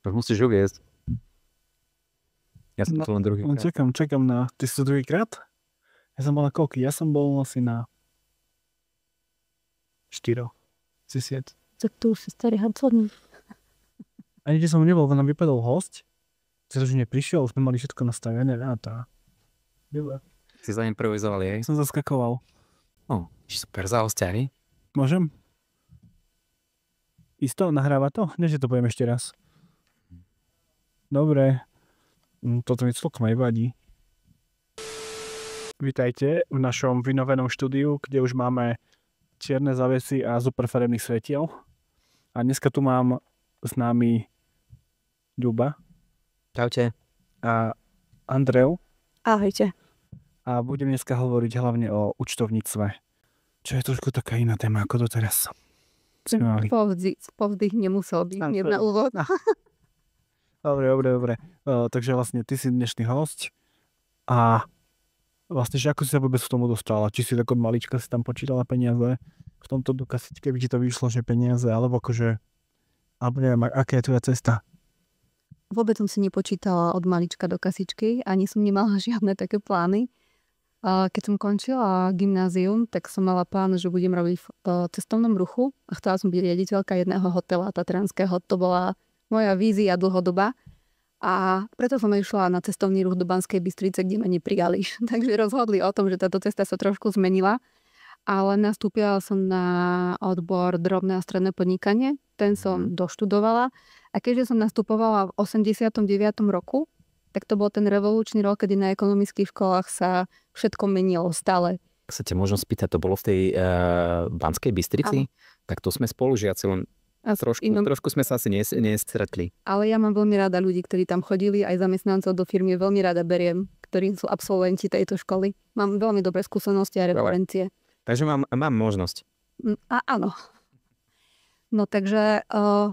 To musíš uviesť. Ja som tu len druhý krát. Čakám na... Ty si to druhýkrát? Ja som bol na koľky? Ja som bol asi na 4. Si sied. Tak tu už si starý harcovník. Ani keď som nebol, nám vypadol host. Pretože neprišiel, už sme mali všetko nastavené. Si zaimprovizoval jej? Som zaskakoval. Super, za hostiami. Môžem? Isto? Nahráva to? Nie, že to poviem ešte raz. Dobre. Toto mi celkom aj vadí. Vítajte v našom vynovenom štúdiu, kde už máme čierne zavesy a super farebných svetiel. A dneska tu mám s nami Ľuba. Čaute. A Andreu. Ahojte. A budem dneska hovoriť hlavne o účtovníctve. Čo je trošku taká iná téma ako doteraz. Povzdych nemusel byť na úvod. Dobre. Takže vlastne ty si dnešný host a vlastne, že ako si sa vôbec k tomu dostala? Či si tak od malička si tam počítala peniaze v tomto do kasičke, by ti to vyšlo, že peniaze, alebo akože, alebo neviem, aká je tvoja cesta? Vôbec som si nepočítala od malička do kasičky, ani som nemala žiadne také plány. Keď som končila gymnázium, tak som mala plán, že budem robiť v cestovnom ruchu a chcela som byť riaditeľka jedného hotela tatranského. To bola moja vízia dlhodoba a preto som išla na cestovný ruch do Banskej Bystrice, kde ma neprijali. Takže rozhodli o tom, že táto cesta sa trošku zmenila, ale nastúpila som na odbor drobné a stredné podnikanie. Ten som doštudovala a keďže som nastupovala v 89. roku, tak to bol ten revolučný rok, kedy na ekonomických školách sa všetko menilo stále. Ak sa ťa možno spýtať, to bolo v tej Banskej Bystrici? Tak to sme spolužiaci, len trošku sme sa asi nestretli. Ale ja mám veľmi rada ľudí, ktorí tam chodili, aj zamestnancov do firmy veľmi rada beriem, ktorí sú absolventi tejto školy. Mám veľmi dobré skúsenosti a referencie. Takže mám možnosť. Áno. No takže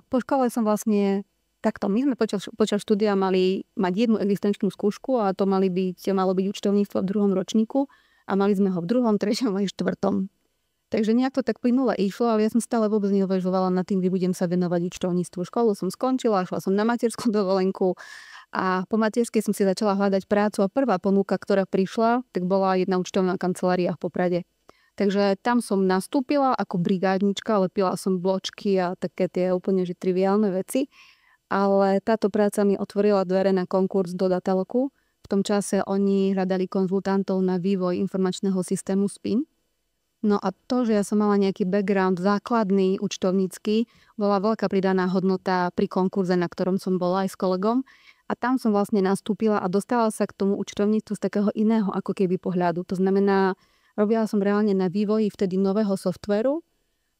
po škole som vlastne takto. My sme počas štúdia mali mať jednu existenčnú skúšku a to malo byť účtovníctvo v 2. ročníku a mali sme ho v 2., 3. aj 4. Takže nejak to tak plynule išlo, ale ja som stále vôbec neuvažovala nad tým, že budem sa venovať účtovníctvu. Školu som skončila, šla som na materskú dovolenku a po materskej som si začala hľadať prácu a prvá ponuka, ktorá prišla, tak bola jedna účtovná kancelária v Poprade. Takže tam som nastúpila ako brigádnička, lepila som bločky a také tie úplne že triviálne veci. Ale táto práca mi otvorila dvere na konkurs do Dateloku. V tom čase oni hľadali konzultantov na vývoj informačného systému SPIN. No a to, že ja som mala nejaký background základný, účtovnícky, bola veľká pridaná hodnota pri konkurze, na ktorom som bola aj s kolegom. A tam som vlastne nastúpila a dostala sa k tomu účtovníctvu z takého iného ako keby pohľadu. To znamená, robila som reálne na vývoji vtedy nového softvéru.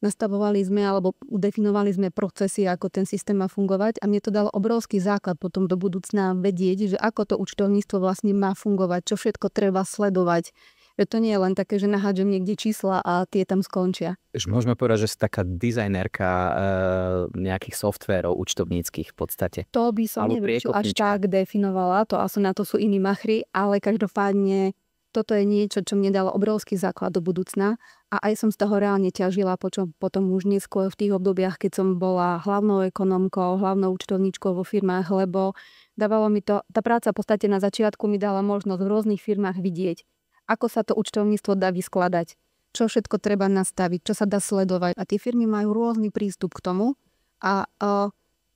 Nastavovali sme alebo definovali sme procesy, ako ten systém má fungovať a mne to dalo obrovský základ potom do budúcna vedieť, že ako to účtovníctvo vlastne má fungovať, čo všetko treba sledovať. Že to nie je len také, že nahádžem niekde čísla a tie tam skončia. Môžeme povedať, že si taká dizajnerka nejakých softvérov účtovníckych v podstate. To by som neviem, čo až tak definovala, to asi na to sú iní machry, ale každopádne toto je niečo, čo mne dalo obrovský základ do budúcna a aj som z toho reálne ťažila potom už neskôr v tých obdobiach, keď som bola hlavnou ekonomkou, hlavnou účtovníčkou vo firmách, lebo dávalo mi to, tá práca v podstate na začiatku mi dala možnosť v rôznych firmách vidieť, ako sa to účtovníctvo dá vyskladať, čo všetko treba nastaviť, čo sa dá sledovať a tie firmy majú rôzny prístup k tomu a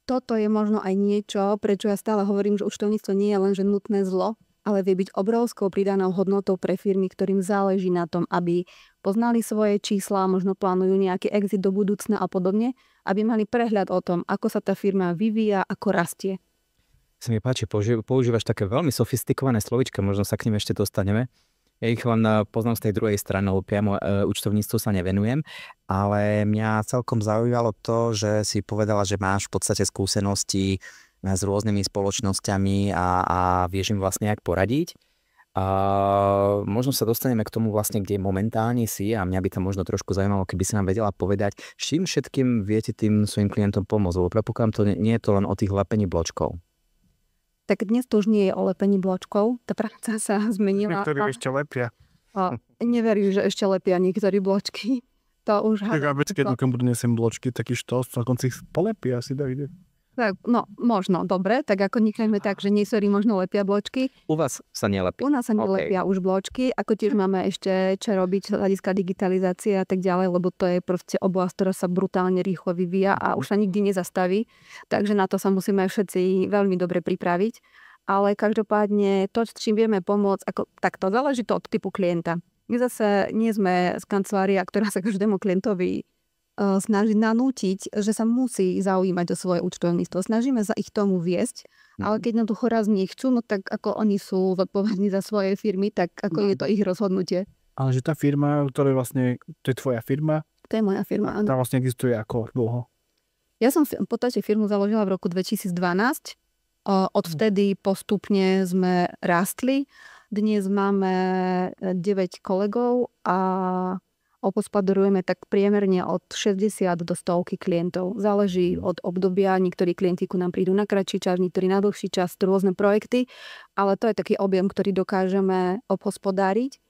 toto je možno aj niečo, prečo ja stále hovorím, že účtovníctvo nie je len že nutné zlo, ale vie byť obrovskou pridanou hodnotou pre firmy, ktorým záleží na tom, aby poznali svoje čísla, možno plánujú nejaký exit do budúcna a podobne, aby mali prehľad o tom, ako sa tá firma vyvíja, ako rastie. Sa mi páči, používaš také veľmi sofistikované slovíčka, možno sa k nim ešte dostaneme. Ja ich len poznám z tej druhej strany, priamo účtovníctvu sa nevenujem, ale mňa celkom zaujímalo to, že si povedala, že máš v podstate skúsenosti s rôznymi spoločnosťami a vieš im vlastne jak poradiť. Možno sa dostaneme k tomu vlastne, kde momentálne si a mňa by tam možno trošku zaujímalo, keby si nám vedela povedať, s čím všetkým viete tým svojim klientom pomôcť, lebo predpokladám, to nie je to len o tých lepení bločkov. Tak dnes to už nie je o lepení bločkov, tá práca sa zmenila. Niektorí ešte lepia. Neverím, že ešte lepia niektorí bločky. To už keď keď budú nesiem bločky, taký štos, na konci ich polepia, si dojde. Tak, no, možno, dobre, tak ako nechajme tak, že niektorí možno lepia bločky. U vás sa nelepí. U nás sa nelepia už bločky, ako tiež máme ešte čo robiť z hľadiska digitalizácie a tak ďalej, lebo to je proste oblasť, ktorá sa brutálne rýchlo vyvíja a už sa nikdy nezastaví. Takže na to sa musíme všetci veľmi dobre pripraviť. Ale každopádne to, s čím vieme pomôcť, tak to záleží to od typu klienta. My zase nie sme z kancelária, ktorá sa každému klientovi snažiť nanútiť, že sa musí zaujímať o svoje účtovníctvo. Snažíme sa ich tomu viesť, ale keď jednoducho raz nechcú, no tak ako oni sú zodpovední za svoje firmy, tak ako je to ich rozhodnutie. Ale že tá firma, ktorá vlastne, to je tvoja firma? To je moja firma, áno. Tá vlastne existuje ako dlho? Ja som v podstate firmu založila v roku 2012. Odvtedy postupne sme rástli. Dnes máme 9 kolegov a obhospodarujeme tak priemerne od 60 do 100 klientov. Záleží od obdobia. Niektorí klienti ku nám prídu na kratší čas, niektorí na dlhší čas, rôzne projekty, ale to je taký objem, ktorý dokážeme obhospodáriť.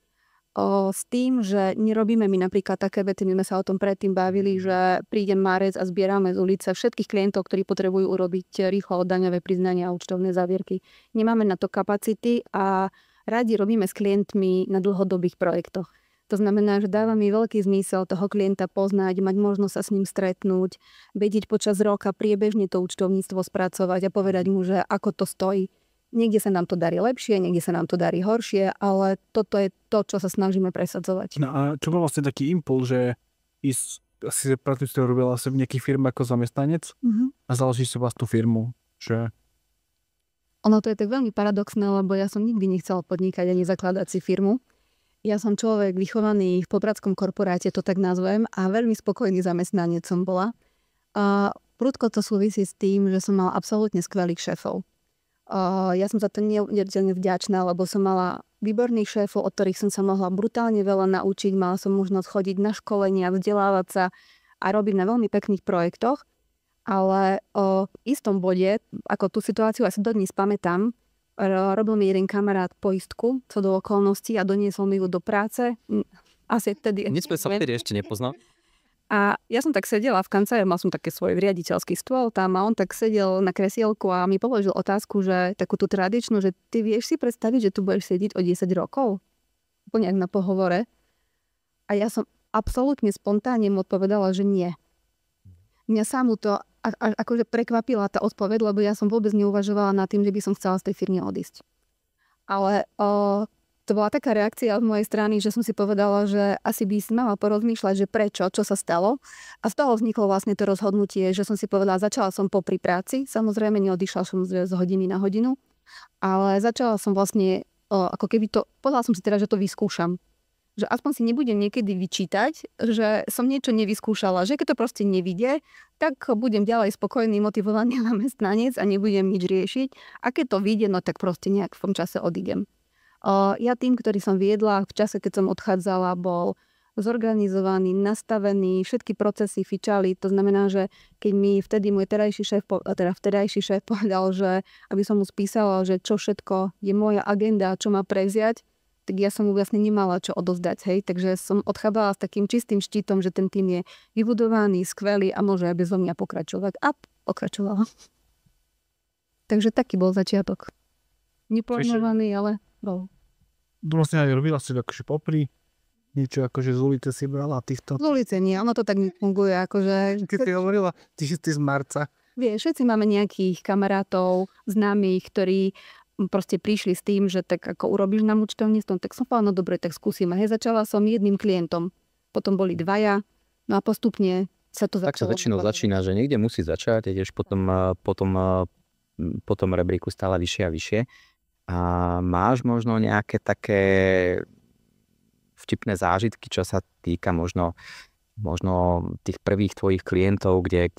S tým, že nerobíme my napríklad také veci, my sme sa o tom predtým bavili, že príde marec a zbierame z ulice všetkých klientov, ktorí potrebujú urobiť rýchlo daňové priznania a účtovné závierky. Nemáme na to kapacity a radi robíme s klientmi na dlhodobých projektoch. To znamená, že dáva mi veľký zmysel toho klienta poznať, mať možnosť sa s ním stretnúť, vedieť počas roka priebežne to účtovníctvo spracovať a povedať mu, že ako to stojí. Niekde sa nám to darí lepšie, niekde sa nám to darí horšie, ale toto je to, čo sa snažíme presadzovať. No a čo bol vlastne taký impuls, že asi predtým ste robila v nejakej firme ako zamestnanec a založíš si vlastnú firmu, že... Ono to je tak veľmi paradoxné, lebo ja som nikdy nechcela podnikať ani zakladať si firmu. Ja som človek vychovaný v pobratskom korporáte, to tak nazvem, a veľmi spokojný zamestnanec som bola. Prudko to súvisí s tým, že som mala absolútne skvelých šéfov. Ja som za to neuveriteľne vďačná, lebo som mala výborných šéfov, od ktorých som sa mohla brutálne veľa naučiť. Mala som možnosť chodiť na školenia, vzdelávať sa a robiť na veľmi pekných projektoch. Ale v istom bode, ako tú situáciu asi dodnes pamätám, robil mi jeden kamarát poistku, co do okolností a doniesol mi ju do práce. Asi vtedy... Nič sme sa vtedy ešte nepoznal. A ja som tak sedela v kancelárii, mal som také svoj riaditeľský stôl tam a on tak sedel na kresielku a mi položil otázku, že takú tú tradičnú, že ty vieš si predstaviť, že tu budeš sedieť o 10 rokov? Úplne na pohovore. A ja som absolútne spontánne mu odpovedala, že nie. Mňa samú to akože prekvapila tá odpoveď, lebo ja som vôbec neuvažovala nad tým, že by som chcela z tej firmy odísť. Ale to bola taká reakcia od mojej strany, že som si povedala, že asi by si mala porozmýšľať, že prečo, čo sa stalo. A z toho vzniklo vlastne to rozhodnutie, že som si povedala, začala som popri práci, samozrejme neodišla som z hodiny na hodinu, ale začala som vlastne, ako keby to, povedala som si teda, že to vyskúšam. Že aspoň si nebudem niekedy vyčítať, že som niečo nevyskúšala, že keď to proste nevidie, tak budem ďalej spokojný, motivovaný zamestnanec a nebudem nič riešiť. A keď to vyjde, no tak proste nejak v tom čase odídem. Ja tým, ktorý som viedla v čase, keď som odchádzala, bol zorganizovaný, nastavený, všetky procesy fičali. To znamená, že keď mi vtedy môj vtedajší šéf povedal, že aby som mu spísala, že čo všetko je moja agenda, čo má prevziať, tak ja som mu vlastne nemala čo odovzdať, hej. Takže som odchádzala s takým čistým štítom, že ten tým je vybudovaný, skvelý a môže aj bezo mňa pokračovať. A pokračovala. Takže taký bol začiatok. Neplánovaný, ale bol. Vlastne aj robila si akože popri, niečo akože z ulice si brala týchto... Z ulice nie, ono to tak nefunguje, akože... Keď si hovorila, ty z marca. Vieš, všetci máme nejakých kamarátov, známych, ktorí proste prišli s tým, že tak ako urobíš nám účtovníctvo, tak som povedala, no dobre, tak skúsime. Hej, začala som jedným klientom, potom boli dvaja, no a postupne sa to začalo. Tak sa väčšinou začína, že niekde musí začať, ideš potom rebríku stále vyššie a vyššie. A máš možno nejaké také vtipné zážitky, čo sa týka možno tých prvých tvojich klientov, kde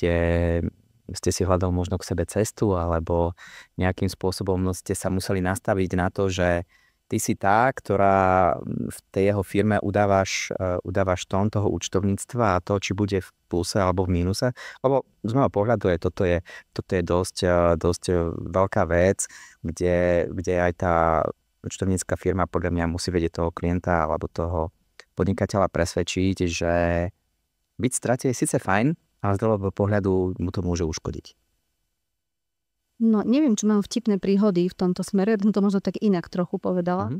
ste si hľadali možno k sebe cestu, alebo nejakým spôsobom ste sa museli nastaviť na to, že ty si tá, ktorá v tej jeho firme udávaš tón toho účtovníctva a to, či bude v pluse alebo v mínuse. Lebo z môjho pohľadu toto je dosť veľká vec, kde aj tá účtovnícka firma podľa mňa musí vedieť toho klienta alebo toho podnikateľa presvedčiť, že byť v strate je síce fajn, ale z dlhodobého pohľadu mu to môže uškodiť. No, neviem, či mám vtipné príhody v tomto smere, to možno tak inak trochu povedala. Mhm.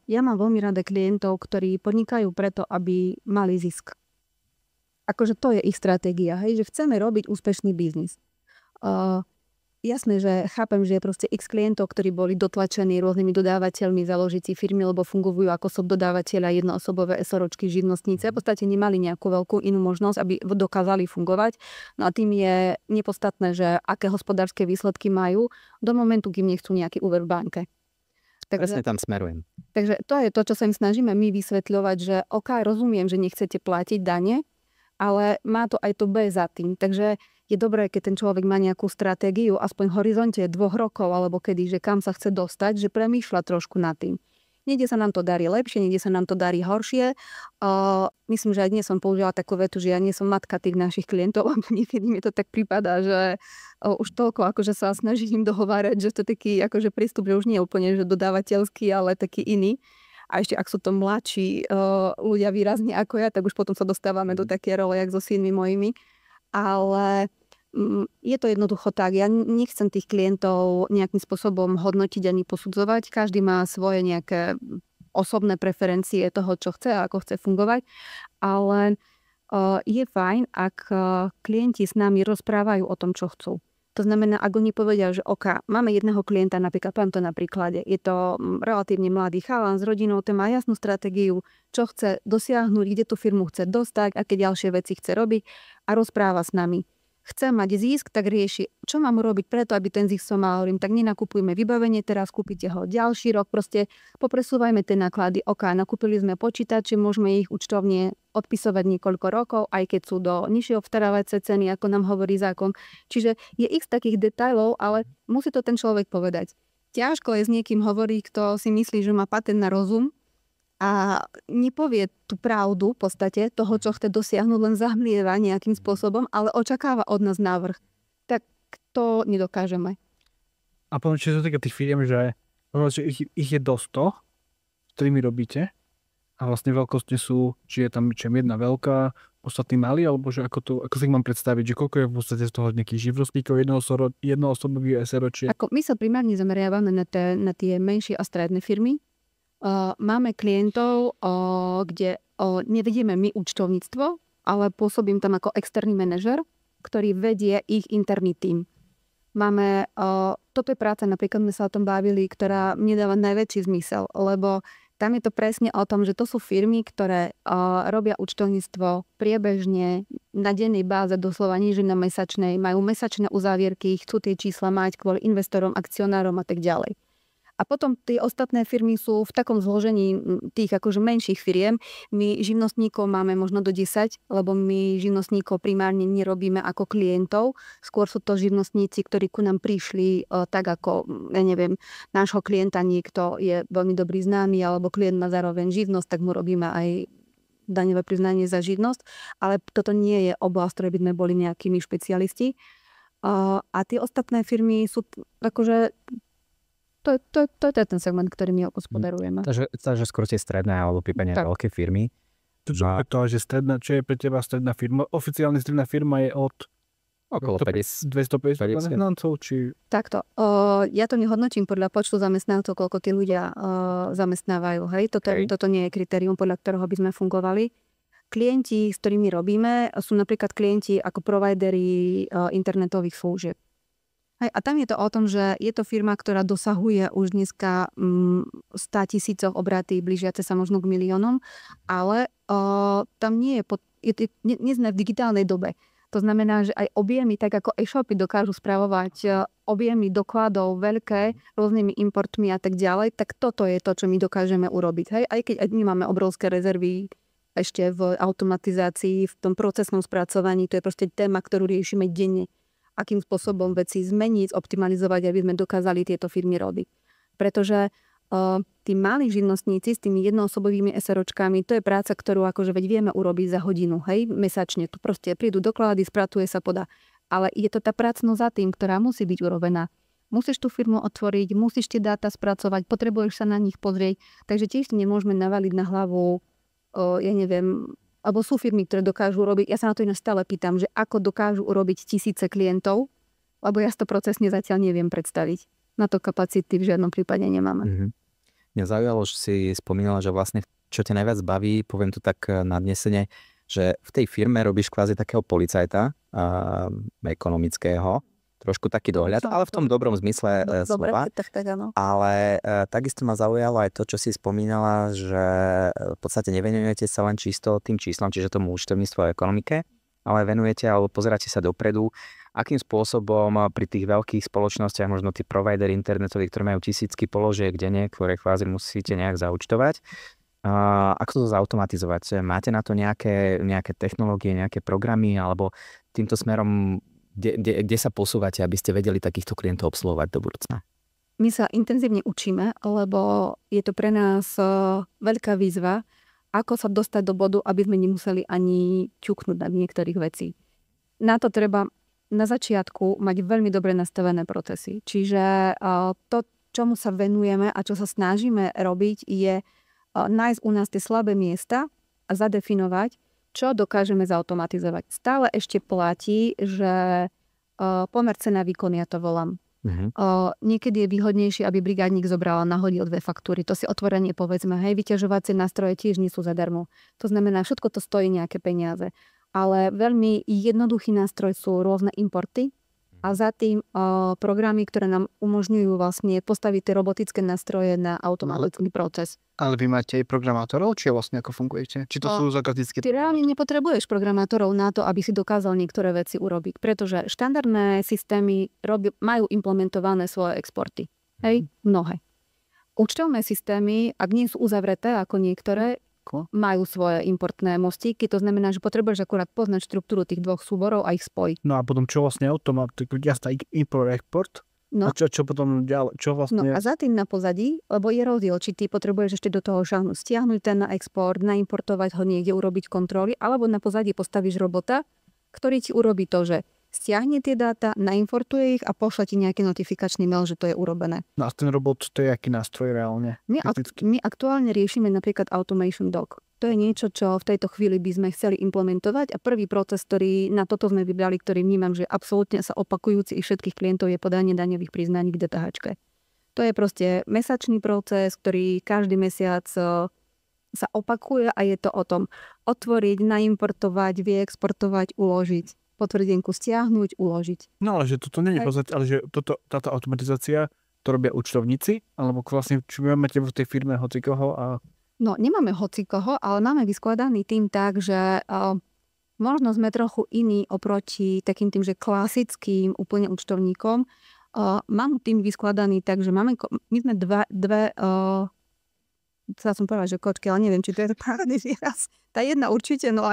Ja mám veľmi rada klientov, ktorí podnikajú preto, aby mali zisk. Akože to je ich stratégia, hej, že chceme robiť úspešný biznis. Jasné, že chápem, že je proste x klientov, ktorí boli dotlačení rôznymi dodávateľmi založiť si firmy, lebo fungujú ako subdodávateľa jednoosobové SROčky, živnostníce. V podstate nemali nejakú veľkú inú možnosť, aby dokázali fungovať. No a tým je nepodstatné, že aké hospodárske výsledky majú do momentu, kým nechcú nejaký úver v banke. Presne tam smerujem. Takže to je to, čo sa im snažíme my vysvetľovať, že OK, rozumiem, že nechcete platiť dane, ale má to aj to B za tým. Takže je dobré, keď ten človek má nejakú stratégiu, aspoň v horizonte 2 rokov, alebo kedy, že kam sa chce dostať, že premýšľa trošku nad tým. Niekde sa nám to darí lepšie, niekde sa nám to darí horšie. Myslím, že aj dnes som použila takú vetu, že ja nie som matka tých našich klientov, niekedy mi to tak prípada, že už toľko akože sa snažím im dohovárať, že to je taký akože prístup, že už nie je úplne že dodávateľský, ale taký iný. A ešte ak sú to mladší ľudia výrazne ako ja, tak už potom sa dostávame do také role, jak so synmi mojimi. Ale je to jednoducho tak. Ja nechcem tých klientov nejakým spôsobom hodnotiť ani posudzovať. Každý má svoje nejaké osobné preferencie toho, čo chce a ako chce fungovať. Ale je fajn, ak klienti s nami rozprávajú o tom, čo chcú. To znamená, ak oni povedia, že OK, máme jedného klienta, napríklad, poviem to na príklade, je to relatívne mladý chalan s rodinou, ten má jasnú stratégiu, čo chce dosiahnuť, kde tú firmu chce dostať, aké ďalšie veci chce robiť a rozpráva s nami. Chce mať zisk, tak rieši, čo mám urobiť preto, aby ten zisk som mal. Hovorím, tak nenakupujme vybavenie, teraz kúpite ho ďalší rok, proste popresúvajme tie náklady. OK, nakúpili sme počítače, môžeme ich účtovne odpisovať niekoľko rokov, aj keď sú do nižšie obstarávacie ceny, ako nám hovorí zákon. Čiže je x takých detailov, ale musí to ten človek povedať. Ťažko je s niekým hovoriť, kto si myslí, že má patent na rozum a nepovie tú pravdu v podstate toho, čo chce dosiahnuť, len zahmlieva nejakým spôsobom, ale očakáva od nás návrh. Tak to nedokážeme. A potom, čo sa týka tých firiem, že ich je dosť to, s ktorými robíte a vlastne veľkosti sú, či je tam jedna veľká, ostatní malí, alebo že ako si ich mám predstaviť, že koľko je v podstate z toho nejakých živnostníkov, jednoosobových SROčiek. My sa primárne zameriavame na tie menšie a stredné firmy. Máme klientov, kde nevedieme my účtovníctvo, ale pôsobím tam ako externý manažer, ktorý vedie ich interný tím. Máme, toto je práca, napríklad sme sa o tom bavili, ktorá mne dáva najväčší zmysel, lebo tam je to presne o tom, že to sú firmy, ktoré robia účtovníctvo priebežne na dennej báze, doslova nič na mesačnej, majú mesačné uzávierky, chcú tie čísla mať kvôli investorom, akcionárom a tak ďalej. A potom tie ostatné firmy sú v takom zložení tých akože menších firiem. My živnostníkov máme možno do 10, lebo my živnostníkov primárne nerobíme ako klientov. Skôr sú to živnostníci, ktorí ku nám prišli tak ako, ja neviem, nášho klienta niekto je veľmi dobrý známy, alebo klient má zároveň živnosť, tak mu robíme aj daňové priznanie za živnosť. Ale toto nie je oblasť, ktoré by sme boli nejakými špecialisti. A tie ostatné firmy sú akože to je ten segment, ktorý my hospodarujeme. Takže skôr tie stredné alebo prípadne veľké firmy. Že stredná, čo je pre teba stredná firma? Oficiálne stredná firma je od okolo 250 zamestnancov? Či... Takto. Ja to nehodnotím podľa počtu zamestnancov, koľko tí ľudia zamestnávajú. Hej? Toto nie je kritérium, podľa ktorého by sme fungovali. Klienti, s ktorými robíme, sú napríklad klienti ako providery internetových služieb. Hej, a tam je to o tom, že je to firma, ktorá dosahuje už dneska 100 000 obraty, blížiace sa možno k miliónom, ale tam nie sme v digitálnej dobe. To znamená, že aj objemy, tak ako e-shopy dokážu spravovať objemy dokladov veľké, rôznymi importmi a tak ďalej, tak toto je to, čo my dokážeme urobiť. Hej? Aj keď my máme obrovské rezervy ešte v automatizácii, v tom procesnom spracovaní, to je proste téma, ktorú riešime denne. Akým spôsobom veci zmeniť, optimalizovať, aby sme dokázali tieto firmy robiť. Pretože tí malí živnostníci s tými jednoosobovými SROčkami, to je práca, ktorú akože veď vieme urobiť za hodinu, hej, mesačne. Tu proste prídu doklady, spracuje sa, podá. Ale je to tá prácnosť za tým, ktorá musí byť urobená. Musíš tú firmu otvoriť, musíš tie dáta spracovať, potrebuješ sa na nich pozrieť. Takže tiež nemôžeme navaliť na hlavu, ja neviem, alebo sú firmy, ktoré dokážu urobiť, ja sa na to inak stále pýtam, že ako dokážu urobiť 1000 klientov Lebo ja si to procesne zatiaľ neviem predstaviť. Na to kapacity v žiadnom prípade nemáme. Mňa zaujalo, že si spomínala, že vlastne čo ťa najviac baví, poviem to tak nadnesene, že v tej firme robíš kvázi takého policajta ekonomického, trošku taký dohľad, ale v tom dobrom zmysle slova. Tak áno. Ale takisto ma zaujalo aj to, čo si spomínala, že v podstate nevenujete sa len čisto tým číslom, čiže tomu účtovníctvu a ekonomike, ale venujete alebo pozeráte sa dopredu, akým spôsobom pri tých veľkých spoločnostiach, možno tí providery internetoví, ktoré majú tisícky položiek denne, ktoré kvázi musíte nejak zaúčtovať. Ako to zautomatizovať? Máte na to nejaké technológie, nejaké programy, alebo týmto smerom, kde sa posúvate, aby ste vedeli takýchto klientov obsluhovať do budúcna? My sa intenzívne učíme, lebo je to pre nás veľká výzva, ako sa dostať do bodu, aby sme nemuseli ani ťuknúť na niektorých vecí. Na to treba na začiatku mať veľmi dobre nastavené procesy. Čiže to, čomu sa venujeme a čo sa snažíme robiť, je nájsť u nás tie slabé miesta a zadefinovať, čo dokážeme zautomatizovať. Stále ešte platí, že pomer cena výkon, ja to volám. Niekedy je výhodnejšie, aby brigádnik zobral a nahodil 2 faktúry. To si otvorene povedzme. Hej, vyťažovacie nástroje tiež nie sú zadarmo. To znamená, všetko to stojí nejaké peniaze. Ale veľmi jednoduchý nástroj sú rôzne importy a za tým programy, ktoré nám umožňujú vlastne postaviť tie robotické nástroje na automatický proces. Ale vy máte aj programátorov, či vlastne ako fungujete? Či to sú zákaznícky? Ty reálne nepotrebuješ programátorov na to, aby si dokázal niektoré veci urobiť, pretože štandardné systémy majú implementované svoje exporty. Hej, mnohé. Účtovné systémy, ak nie sú uzavreté ako niektoré, majú svoje importné mostíky, to znamená, že potrebuješ akurát poznať štruktúru tých 2 súborov a ich spojiť. No a potom čo vlastne jasná import-export? No. A čo potom ďalej? Čo vlastne? No a za tým na pozadí, lebo je rozdiel, či ty potrebuješ ešte do toho šahnuť, stiahnuť ten na export, naimportovať ho niekde, urobiť kontroly, alebo na pozadí postavíš robota, ktorý ti urobí to, že stiahne tie dáta, naimportuje ich a pošle ti nejaký notifikačný mail, že to je urobené. No a ten robot, to je aký nástroj reálne? My aktuálne riešime napríklad Automation Dock. To je niečo, čo v tejto chvíli by sme chceli implementovať a prvý proces, ktorý na toto sme vybrali, ktorý vnímam, že absolútne sa opakujúci i všetkých klientov, je podanie daňových priznaní k DPH. To je proste mesačný proces, ktorý každý mesiac sa opakuje a je to o tom otvoriť, naimportovať, vyexportovať, uložiť. Potvrdenku stiahnuť, uložiť. No ale že toto nie je pozrieť, ale že táto automatizácia to robia účtovníci? Alebo vlastne, či vy máte v tej firme hocikoho a... No, nemáme hocikoho, ale máme vyskladaný tým tak, že možno sme trochu iní oproti takým tým, že klasickým úplne účtovníkom. Mám tým vyskladaný tak, že my sme dve chcela som povedať, že kočky, ale neviem, či to je správny výraz. Tá jedna určite, no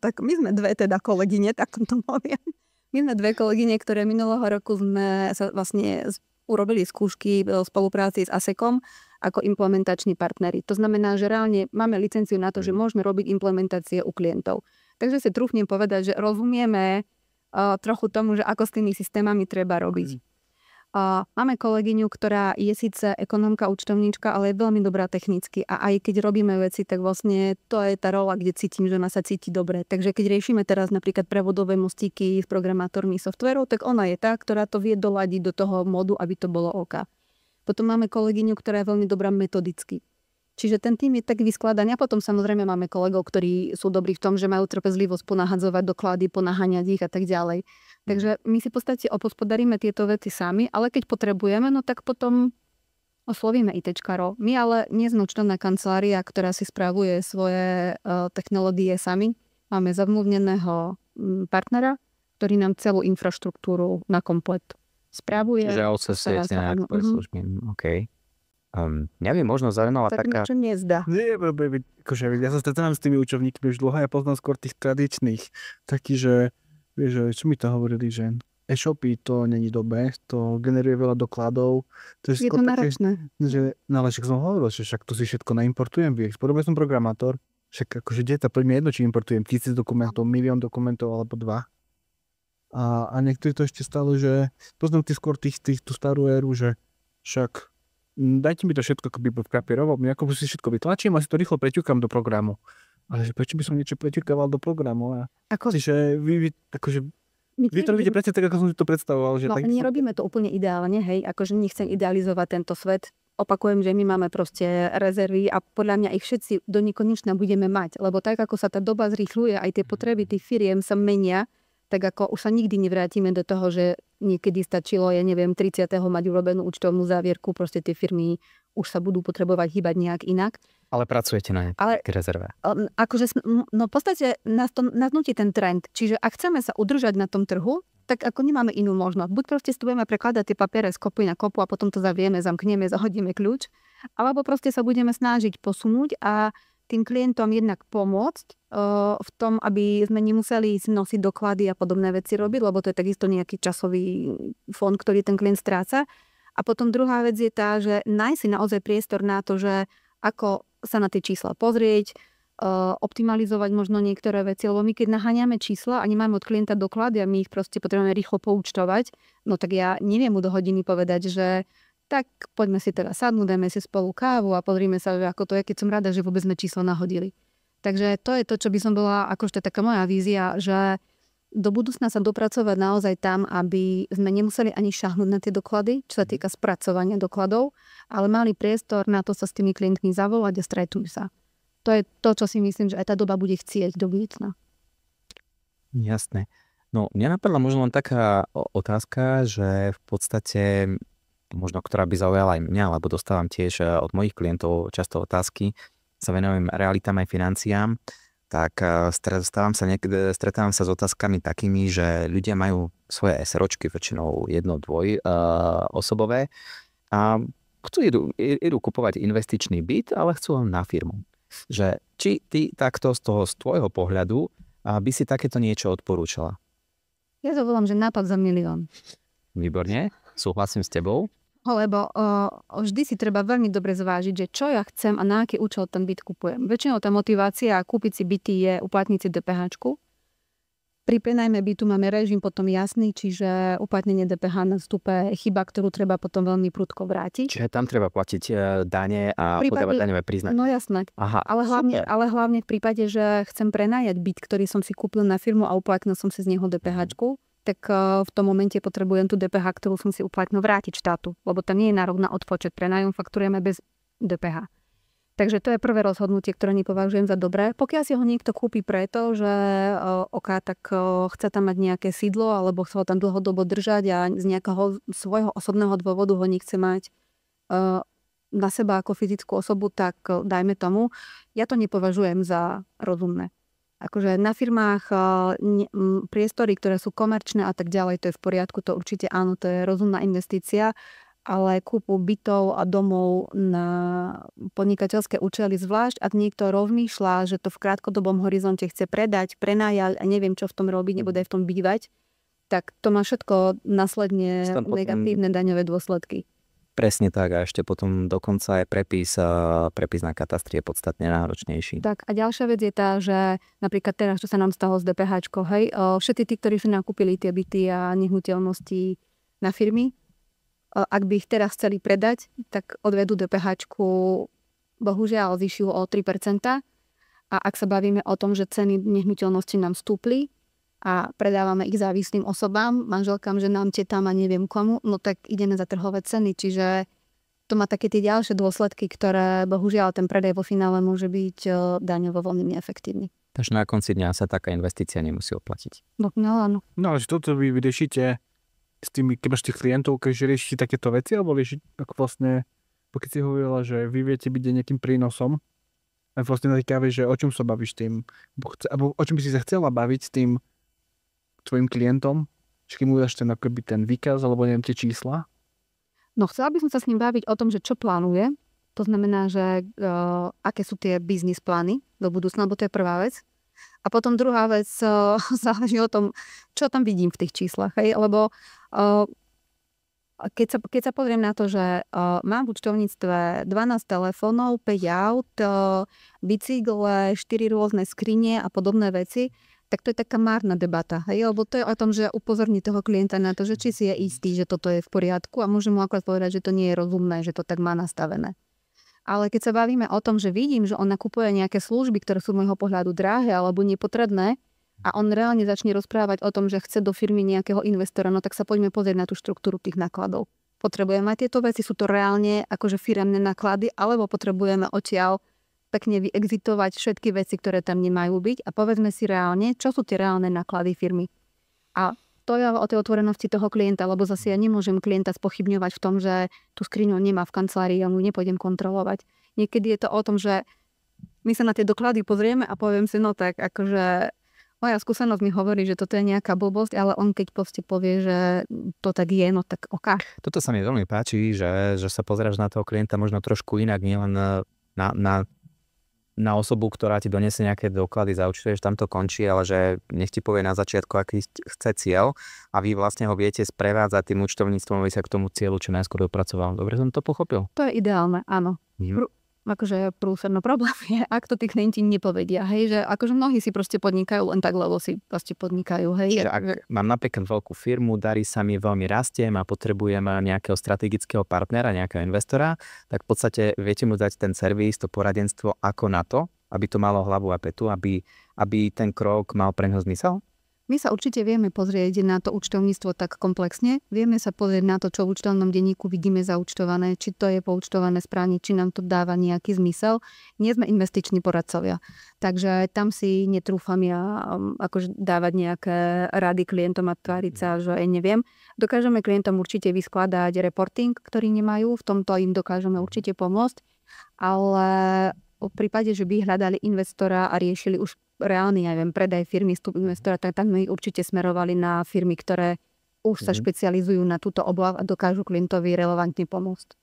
tak my sme dve teda kolegyne, tak to poviem. My sme 2 kolegyne, ktoré minulého roku sme sa vlastne urobili skúšky v spolupráci s ASEKom ako implementační partneri. To znamená, že reálne máme licenciu na to, že môžeme robiť implementácie u klientov. Takže si trúfnem povedať, že rozumieme trochu tomu, že ako s tými systémami treba robiť. Máme kolegyňu, ktorá je síce ekonomka, účtovníčka, ale je veľmi dobrá technicky a aj keď robíme veci, tak vlastne to je tá rola, kde cítim, že ona sa cíti dobre. Takže keď riešime teraz napríklad prevodové mostíky s programátormi softverov, tak ona je tá, ktorá to vie doladiť do toho modu, aby to bolo OK. Potom máme kolegyňu, ktorá je veľmi dobrá metodicky. Čiže ten tým je tak vyskladaný a potom samozrejme máme kolegov, ktorí sú dobrí v tom, že majú trpezlivosť ponahadzovať doklady, ponaháňať ich a tak ďalej. Takže my si v podstate opospodaríme tieto veci sami, ale keď potrebujeme, no tak potom oslovíme ITčkarov. My ale nie sme účtovná kancelária, ktorá si spravuje svoje technológie sami. Máme zamluvneného partnera, ktorý nám celú infraštruktúru na komplet spravuje. Že odsesiete nejaké služby. OK. Neviem, možno zaujímavá tak taká... Tak niečo nezdá. Nie, akože ja sa stretávam s tými účtovníkmi už dlho, ja poznám skôr tých tradičných. Taký, že vieš, čo mi to hovorili, že e-shopy to není dobré, to generuje veľa dokladov. To je to náročné. No ale však som hovoril, že však to si všetko naimportujem, vyexportujem, som programátor. Však akože dieťa, poďme jedno, či importujem 1000 dokumentov, 1 000 000 dokumentov alebo 2. A niektorí to ešte stalo, že poznám skôr tú starú éru, že však dajte mi to všetko akoby papierovo, my ako si všetko vytlačím a si to rýchlo preťukám do programu. Ale prečo by som niečo preťukával do programu? Že vy akože... Vy to robíte presne tak, ako som si to predstavoval. Že No, tak... nerobíme to úplne ideálne, hej, akože nechcem idealizovať tento svet. Opakujem, že my máme proste rezervy a podľa mňa ich všetci do nekonečna budeme mať, lebo tak, ako sa tá doba zrýchľuje, aj tie potreby tých firiem sa menia, tak ako už sa nikdy nevrátime do toho, že niekedy stačilo, ja neviem, 30. mať urobenú účtovnú závierku, proste tie firmy už sa budú potrebovať hýbať nejak inak. Ale pracujete na nejaké rezerve. Akože, no v podstate nás to naznutí ten trend. Čiže ak chceme sa udržať na tom trhu, tak ako nemáme inú možnosť. Buď proste budeme prekladať tie papiere z kopy na kopu a potom to zavieme, zamkneme, zahodíme kľúč, alebo proste sa budeme snažiť posunúť a tým klientom jednak pomôcť v tom, aby sme nemuseli nosiť doklady a podobné veci robiť, lebo to je takisto nejaký časový fond, ktorý ten klient stráca. A potom druhá vec je tá, že nájsť si naozaj priestor na to, že ako sa na tie čísla pozrieť, optimalizovať možno niektoré veci, lebo my keď naháňame čísla a nemáme od klienta doklady a my ich proste potrebujeme rýchlo poučtovať, no tak ja neviem mu do hodiny povedať, že tak poďme si teda sadnúť, dajme si spolu kávu a pozrime sa, že ako to je, keď som rada, že vôbec sme číslo nahodili. Takže to je to, čo by som bola, akože taká moja vízia, že do budúcna sa dopracovať naozaj tam, aby sme nemuseli ani šahnúť na tie doklady, čo sa týka spracovania dokladov, ale mali priestor na to sa s tými klientmi zavolať a stretnúť sa. To je to, čo si myslím, že aj tá doba bude chcieť do budúcna. Jasné. No, mňa napadla možno len taká otázka, že v podstate, možno ktorá by zaujala aj mňa, lebo dostávam tiež od mojich klientov často otázky, sa venujem realitám aj financiám, tak stretávam sa s otázkami takými, že ľudia majú svoje SROčky, väčšinou 1-2 osobové a idú kupovať investičný byt, ale chcú len na firmu. Že či ty takto z tvojho pohľadu by si takéto niečo odporúčala? Ja to volám, že nápad za milión. Výborne, súhlasím s tebou. Lebo vždy si treba veľmi dobre zvážiť, že čo ja chcem a na aký účel ten byt kupujem. Väčšinou tá motivácia kúpiť si byty je uplatniť si DPH-čku. Pri prenajme bytu máme režim potom jasný, čiže uplatnenie DPH na vstupe chyba, ktorú treba potom veľmi prudko vrátiť. Čiže tam treba platiť dane a podávať daňové priznanie. No jasné. Aha, ale hlavne v prípade, že chcem prenajať byt, ktorý som si kúpil na firmu a uplatnil som si z neho DPH-čku, tak v tom momente potrebujem tú DPH, ktorú som si uplatnil, vrátiť štátu, lebo tam nie je nárok na odpočet. Prenájom fakturujeme bez DPH. Takže to je prvé rozhodnutie, ktoré nepovažujem za dobré. Pokiaľ si ho niekto kúpi preto, že chce tam mať nejaké sídlo alebo chce ho tam dlhodobo držať a z nejakého svojho osobného dôvodu ho nechce mať na seba ako fyzickú osobu, tak dajme tomu. Ja to nepovažujem za rozumné. Akože na firmách priestory, ktoré sú komerčné a tak ďalej, to je v poriadku, to určite áno, to je rozumná investícia, ale kúpu bytov a domov na podnikateľské účely zvlášť, ak niekto rozmýšľa, že to v krátkodobom horizonte chce predať, prenájať a neviem, čo v tom robiť, nebude v tom bývať, tak to má všetko následne negatívne daňové dôsledky. Presne tak a ešte potom dokonca aj prepis na katastri je podstatne náročnejší. Tak a ďalšia vec je tá, že napríklad teraz, čo sa nám stalo s DPH-čkou, hej, všetci tí, ktorí si nakúpili tie byty a nehnuteľnosti na firmy, ak by ich teraz chceli predať, tak odvedú DPH-čku bohužiaľ zvyšujú o 3%. A ak sa bavíme o tom, že ceny nehnuteľnosti nám stúpli a predávame ich závislým osobám, manželkám, ženám, tetám a neviem komu, no tak ideme za trhové ceny. Čiže to má také tie ďalšie dôsledky, ktoré bohužiaľ ten predaj vo finále môže byť daňovo veľmi neefektívny. Takže na konci dňa sa taká investícia nemusí oplatiť. No áno. No ale toto vy riešite s tými, keď máš tých klientov, keď riešite takéto veci, alebo riešiť ako vlastne, pokiaľ si hovorila, že vy viete byť nejakým prínosom, a vlastne na tej káve, že o čom sa bavíš tým, alebo o čom by si sa chcela baviť s tým tvojim klientom, že keď mu dáš ten výkaz, alebo neviem, tie čísla? No chcela by som sa s ním baviť o tom, že čo plánuje, to znamená, že aké sú tie biznis plány do budúcna, lebo to je prvá vec. A potom druhá vec záleží o tom, čo tam vidím v tých číslach. Hej? Lebo keď sa pozriem na to, že mám v účtovníctve 12 telefónov, 5 aut, bicykle, 4 rôzne skrine a podobné veci, tak to je taká márna debata. Hej? Lebo to je o tom, že upozorní toho klienta na to, že či si je istý, že toto je v poriadku a môžem mu akorát povedať, že to nie je rozumné, že to tak má nastavené. Ale keď sa bavíme o tom, že vidím, že on nakupuje nejaké služby, ktoré sú z môjho pohľadu drahé alebo nepotrebné, a on reálne začne rozprávať o tom, že chce do firmy nejakého investora, no tak sa poďme pozrieť na tú štruktúru tých nákladov. Potrebujeme aj tieto veci, sú to reálne akože firemné náklady, alebo potrebujeme odtiaľ pekne vyexitovať všetky veci, ktoré tam nemajú byť a povedzme si reálne, čo sú tie reálne náklady firmy. A to je o tej otvorenosti toho klienta, lebo zase ja nemôžem klienta spochybňovať v tom, že tú skriňu nemá v kancelárii, ja mu nepôjdem kontrolovať. Niekedy je to o tom, že my sa na tie doklady pozrieme a poviem si, no tak akože moja skúsenosť mi hovorí, že toto je nejaká blbosť, ale on keď proste povie, že to tak je, no tak oká. Toto sa mi veľmi páči, že sa pozeráš na toho klienta možno trošku inak, nielen na osobu, ktorá ti donesie nejaké doklady, zaúčtuješ, tam to končí, ale že nech ti povie na začiatku, aký chce cieľ a vy vlastne ho viete sprevádzať tým účtovníctvom, aby sa k tomu cieľu čo najskôr dopracoval. Dobre som to pochopil? To je ideálne, áno. Akože prúserno problém je, ak to tí klienti nepovedia, hej, že akože mnohí si proste podnikajú len tak, lebo si proste podnikajú, hej. Čiže ak mám napríklad veľkú firmu, darí sa mi, veľmi rastiem a potrebujem nejakého strategického partnera, nejakého investora, tak v podstate viete mu dať ten servis, to poradenstvo ako na to, aby to malo hlavu a petu, aby ten krok mal pre neho zmysel? My sa určite vieme pozrieť na to účtovníctvo tak komplexne. Vieme sa pozrieť na to, čo v účtovnom denníku vidíme zaúčtované, či to je poučtované správne, či nám to dáva nejaký zmysel. Nie sme investiční poradcovia. Takže tam si netrúfam ja akože dávať nejaké rady klientom a tváriť sa, že neviem. Dokážeme klientom určite vyskladať reporting, ktorý nemajú. V tomto im dokážeme určite pomôcť. Ale v prípade, že by hľadali investora a riešili už reálny, predaj firmy, vstup investora, tak my určite smerovali na firmy, ktoré už sa špecializujú na túto oblasť a dokážu klientovi relevantne pomôcť.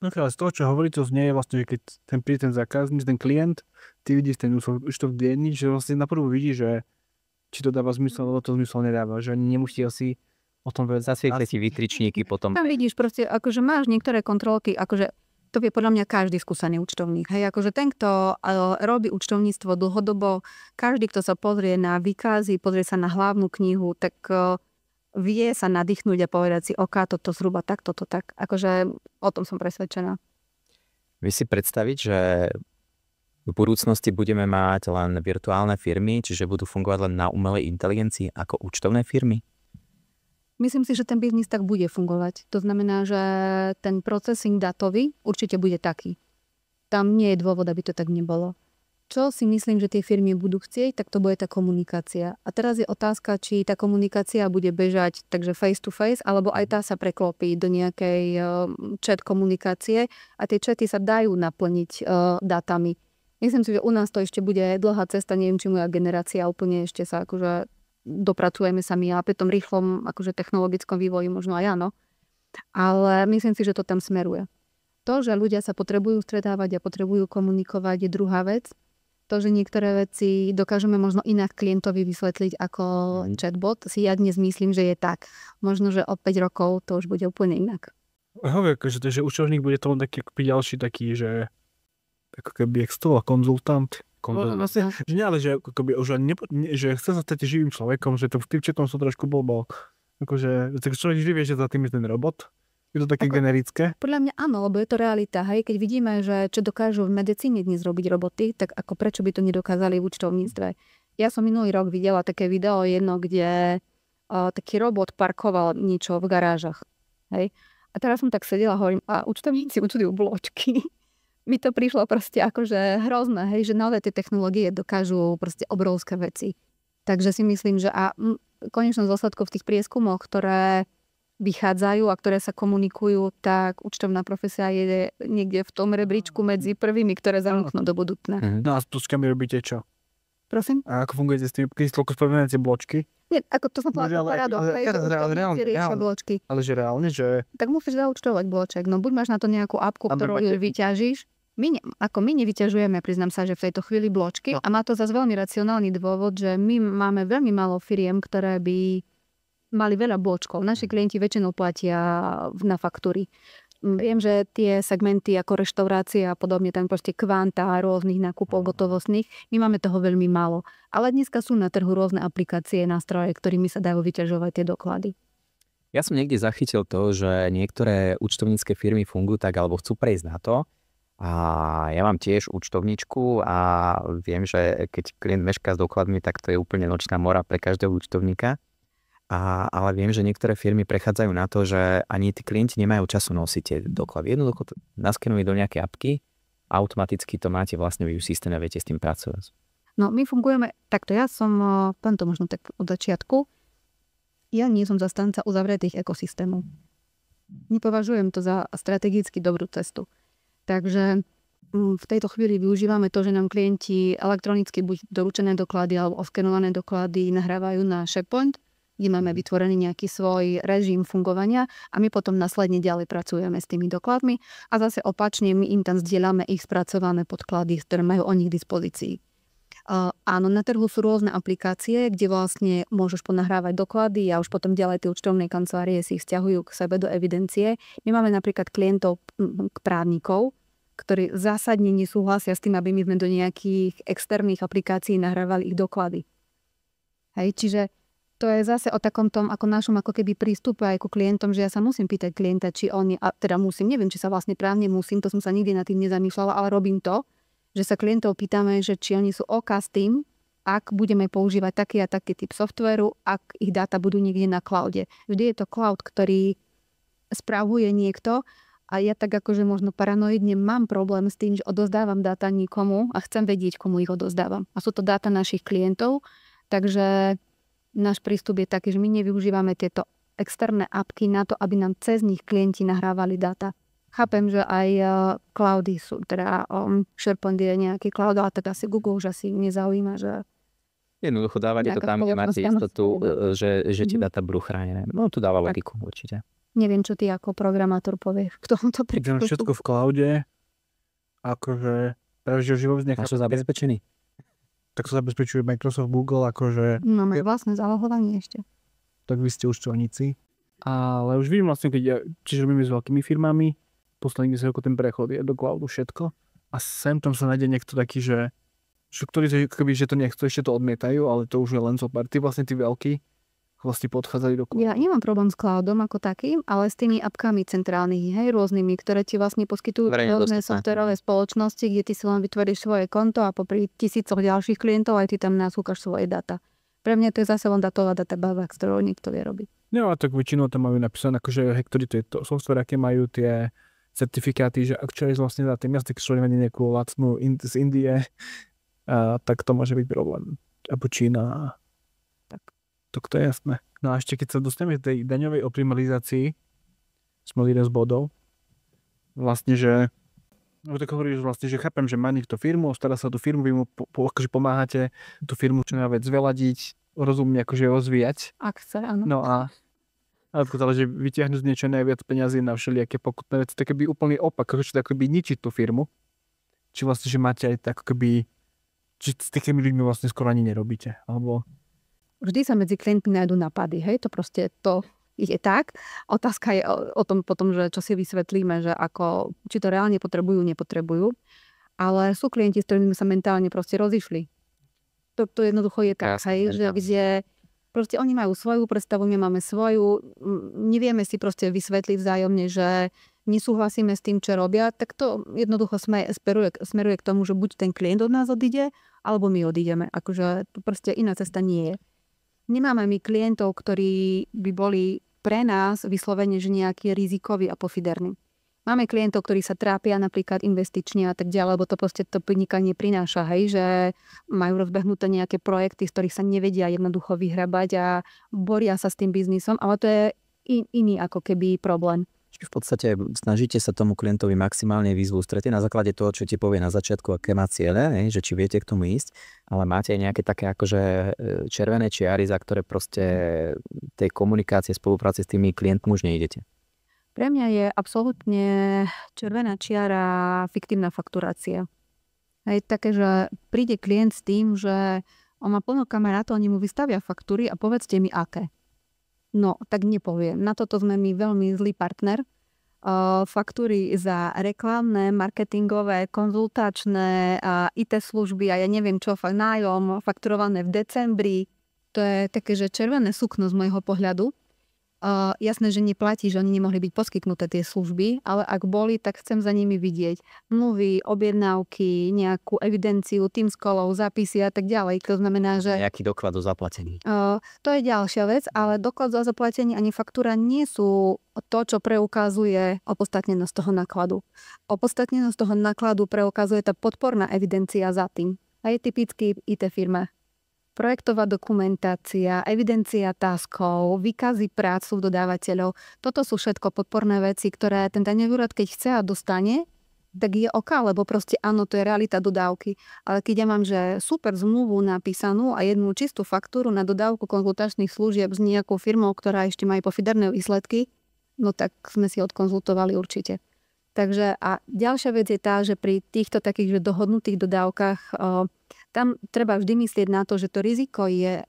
Okay, ale z toho, čo hovorí, to znie vlastne, že keď príde ten zákazník, ten klient, ty vidíš ten účtovný denník, že vlastne naprvu vidí, že či to dáva zmysel, alebo to zmysel nedáva, že nemusí asi o tom vedieť. Zasvietli si výtričníky potom. Tam vidíš proste, akože máš niektoré kontrolky, akože to vie podľa mňa každý skúsený účtovník. Hej, akože ten, kto robí účtovníctvo dlhodobo, každý, kto sa pozrie na výkazy, pozrie sa na hlavnú knihu, tak vie sa nadýchnúť a povedať si, toto zhruba tak, toto tak. Akože o tom som presvedčená. Vy si predstaviť, že v budúcnosti budeme mať len virtuálne firmy, čiže budú fungovať len na umelej inteligencii ako účtovné firmy? Myslím si, že ten biznis tak bude fungovať. To znamená, že ten procesing datový určite bude taký. Tam nie je dôvod, aby to tak nebolo. Čo si myslím, že tie firmy budú chcieť, tak to bude tá komunikácia. A teraz je otázka, či tá komunikácia bude bežať takže face to face, alebo aj tá sa preklopí do nejakej chat komunikácie a tie chaty sa dajú naplniť datami. Myslím si, že u nás to ešte bude dlhá cesta, neviem, či moja generácia úplne ešte sa akože dopracujeme sa my a pri tom rýchlom akože technologickom vývoji možno aj áno. Ale myslím si, že to tam smeruje. To, že ľudia sa potrebujú stretávať a potrebujú komunikovať je druhá vec. To, že niektoré veci dokážeme možno inak klientovi vysvetliť ako chatbot, si ja dnes myslím, že je tak. Možno, že o 5 rokov to už bude úplne inak. Hovorí, že účtovník bude to len taký ďalší taký, že ako keby konzultant. Vlastne, že nie, ale že, že chce sa stať živým človekom, že to v tým četom som trošku blbol. Akože, tak človek vždy vie, že za tým je ten robot. Je to také generické? Podľa mňa áno, lebo je to realita. Hej? Keď vidíme, že čo dokážu v medicíne dnes robiť roboty, tak ako prečo by to nedokázali v účtovníctve? Ja som minulý rok videla také video jedno, kde taký robot parkoval niečo v garážach. Hej? A teraz som tak sedela a hovorím, a účtovníci účtujú bločky. Mi to prišlo proste akože hrozné, hej, že naozaj tie technológie dokážu proste obrovské veci. Takže si myslím, že v konečnom dôsledku v tých prieskumoch, ktoré vychádzajú a ktoré sa komunikujú, tak účtovná profesia je niekde v tom rebríčku medzi prvými, ktoré zamknú do budúcna. No a s tuskami robíte čo? Prosím? A ako fungujete s tým, keď toľko spomínate bločky? Nie, ako to som povedala paradok. Ale že reálne, že... Tak musíš zaúčtovať bloček. No buď máš na to nejakú apku, ktorú vyťažíš. My nevyťažujeme, priznám sa, že v tejto chvíli bločky a má to zase veľmi racionálny dôvod, že my máme veľmi málo firiem, ktoré by mali veľa bločkov. Naši klienti väčšinou platia na faktúry. Viem, že tie segmenty ako reštaurácia a podobne, tam proste kvanta rôznych nákupov gotovostných, my máme toho veľmi málo. Ale dneska sú na trhu rôzne aplikácie, nástroje, ktorými sa dajú vyťažovať tie doklady. Ja som niekde zachytil to, že niektoré účtovnícke firmy fungujú tak, alebo chcú prejsť na to, A ja mám tiež účtovničku a viem, že keď klient mešká s dokladmi, tak to je úplne nočná mora pre každého účtovníka. Ale viem, že niektoré firmy prechádzajú na to, že ani tí klienti nemajú času nosiť tie doklady. Jednoducho to naskenujú do nejaké apky, automaticky to máte vlastne v systéme a viete s tým pracovať. No my fungujeme takto. Ja som, poviem to možno tak od začiatku, ja nie som zastanca uzavretých ekosystémov. Nepovažujem to za strategicky dobrú cestu. Takže v tejto chvíli využívame to, že nám klienti elektronicky buď doručené doklady alebo oskenované doklady nahrávajú na SharePoint, kde máme vytvorený nejaký svoj režim fungovania a my potom následne ďalej pracujeme s tými dokladmi a zase opačne my im tam zdieľame ich spracované podklady, ktoré majú oni k dispozícii. Áno, na trhu sú rôzne aplikácie, kde vlastne môžeš ponahrávať doklady a už potom ďalej tie účtovné kancelárie si ich sťahujú k sebe do evidencie. My máme napríklad klientov právnikov, ktorí zásadne nesúhlasia s tým, aby my sme do nejakých externých aplikácií nahrávali ich doklady. Hej, čiže to je zase o takom tom, ako našom ako keby prístupe aj ku klientom, že ja sa musím pýtať klienta, či on je, a teda musím, neviem, či sa vlastne právne musím, to som sa nikdy nad tým nezamýšľala, ale robím to, že sa klientov pýtame, že či oni sú OK s tým, ak budeme používať taký a taký typ softvéru, ak ich dáta budú niekde na cloude. Vždy je to cloud, ktorý spravuje niekto a ja tak akože možno paranoidne mám problém s tým, že odozdávam dáta nikomu a chcem vedieť, komu ich odozdávam. A sú to dáta našich klientov, takže náš prístup je taký, že my nevyužívame tieto externé apky na to, aby nám cez nich klienti nahrávali dáta. Chápem, že aj cloudy sú, teda SharePoint je nejaký cloud, ale tak asi Google už asi nezaujíma, že... Jednoducho dávate to tam, kde máte istotu, že tie dáta budú chránené. No tu dáva logiku určite. Neviem, čo ty ako programátor povieš k tomuto prístupu. Všetko v cloude, akože práve že život nechápa. A čo zabezpečený? Tak to zabezpečuje Microsoft, Google, akože... Máme vlastné zálohovanie ešte. Tak vy ste účtovníci. Ale už vidím vlastne, keď čiže robíme s veľkými firmami, posledný sa ako ten prechod je do cloudu všetko a sem tam sa nájde niekto taký, že ktorí že to nechcú, ešte to odmietajú, ale to už je len zopár. Tí vlastne tí veľkí vlastne podchádzali do cloudu. Ja nemám problém s cloudom ako takým, ale s tými apkami centrálnymi, hej, rôznymi, ktoré ti vlastne poskytujú rôzne softverové spoločnosti, kde ty si len vytvoríš svoje konto a popri tisícoch ďalších klientov aj ty tam nasúkaš svoje dáta. Pre mňa to je zase len datová databáza, s ktorou niekto vie robiť. No a tak väčšinou tam majú napísané, akože ktorí to je to software, aké majú tie certifikáty, že ak čo je vlastne za tým jazyk, čo je nejakú lacnú z Indie, tak to môže byť problém. Abo Čína. Tak to je jasné. No a ešte keď sa dostaneme k tej daňovej optimalizácii, sme mali z bodov, vlastne, že no tak hovoríš vlastne, že chápem, že má niekto firmu, stará sa tú firmu, vy mu akože pomáhate tú firmu čo najviac zveladiť, rozumne akože rozvíjať. Ak chce, áno. No a ale že vytiahnuť z niečo najviac peniazy na všelijaké pokutné veci, tak keby úplný opak, že tak keby ničiť tú firmu. Či vlastne, že máte aj tak keby, či s takými ľuďmi vlastne skoro ani nerobíte, alebo... Vždy sa medzi klientmi nájdú nápady, hej, to proste to je tak. Otázka je o tom potom, že čo si vysvetlíme, že ako, či to reálne potrebujú, nepotrebujú. Ale sú klienti, s ktorými sa mentálne proste rozišli. To jednoducho je tak, hej, že proste oni majú svoju predstavu, my máme svoju, nevieme si proste vysvetliť vzájomne, že nesúhlasíme s tým, čo robia, tak to jednoducho smeruje k tomu, že buď ten klient od nás odíde, alebo my odídeme. Akože to proste iná cesta nie je. Nemáme my klientov, ktorí by boli pre nás vyslovene, že nejaký rizikový a pofiderný. Máme klientov, ktorí sa trápia napríklad investične a tak ďalej, lebo to proste to podnikanie prináša, hej, že majú rozbehnuté nejaké projekty, z ktorých sa nevedia jednoducho vyhrabať a boria sa s tým biznisom, ale to je iný ako keby problém. V podstate snažíte sa tomu klientovi maximálne výzvu stretieť na základe toho, čo ti povie na začiatku, aké má ciele, že či viete k tomu ísť, ale máte aj nejaké také akože červené čiary, za ktoré proste tej komunikácie, spolupráce s tými klientmi už neidete. Pre mňa je absolútne červená čiara fiktívna fakturácia. Je také, že príde klient s tým, že on má plno kamarátov, oni mu vystavia faktúry a povedzte mi aké. No, tak nepoviem. Na toto sme my veľmi zlý partner. Faktúry za reklamné, marketingové, konzultačné, IT služby a ja neviem čo, nájom fakturované v decembri. To je také, že červené sukno z môjho pohľadu. Jasné, že neplatí, že oni nemohli byť poskytnuté tie služby, ale ak boli, tak chcem za nimi vidieť mluvy, objednávky, nejakú evidenciu, tým skolov, zápisy a tak ďalej. To znamená, že Nejaký doklad o zaplatení. to je ďalšia vec, ale doklad za zaplatenie ani faktúra nie sú to, čo preukazuje opodstatnenosť toho nákladu. Opodstatnenosť toho nákladu preukazuje tá podporná evidencia za tým. A je typický v IT firme. Projektová dokumentácia, evidencia taskov, výkazy prác dodávateľov. Toto sú všetko podporné veci, ktoré ten daňový úrad, keď chce a dostane, tak je OK, lebo proste áno, to je realita dodávky. Ale keď ja mám, že super zmluvu napísanú a jednu čistú faktúru na dodávku konzultačných služieb s nejakou firmou, ktorá ešte má pofiderné výsledky, no tak sme si odkonzultovali určite. Takže a ďalšia vec je tá, že pri týchto takých dohodnutých dodávkach tam treba vždy myslieť na to, že to riziko je,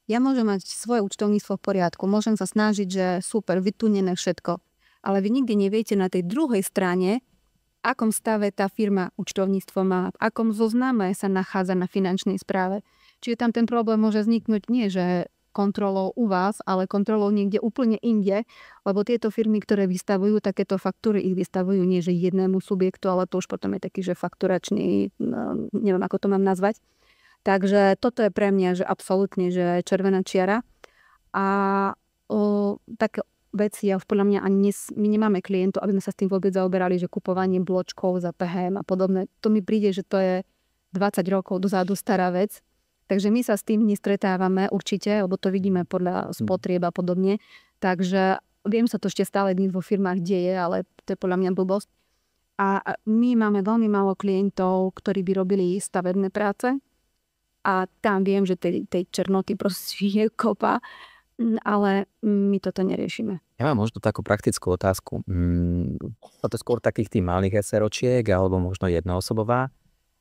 ja môžem mať svoje účtovníctvo v poriadku, môžem sa snažiť, že super, vytunené všetko, ale vy nikdy neviete na tej druhej strane, v akom stave tá firma účtovníctvo má, v akom zozname sa nachádza na finančnej správe. Čiže tam ten problém môže vzniknúť nie, že kontrolou u vás, ale kontrolou niekde úplne inde, lebo tieto firmy, ktoré vystavujú takéto faktúry, ich vystavujú nie že jednému subjektu, ale to už potom je taký, že fakturačný, neviem ako to mám nazvať. Takže toto je pre mňa, že absolútne, že červená čiara. A také veci, ja už podľa mňa ani my nemáme klientov, aby sme sa s tým vôbec zaoberali, že kupovanie bločkov za PHM a podobné. To mi príde, že to je 20 rokov dozadu stará vec. Takže my sa s tým nestretávame určite, lebo to vidíme podľa spotrieb a podobne. Takže viem sa to ešte stále dnes vo firmách deje, ale to je podľa mňa blbosť. A my máme veľmi málo klientov, ktorí by robili stavebné práce. A tam viem, že tej černoty proste je kopa, ale my toto neriešime. Ja mám možno takú praktickú otázku. To je skôr takých tých malých SROčiek alebo možno jednoosobová.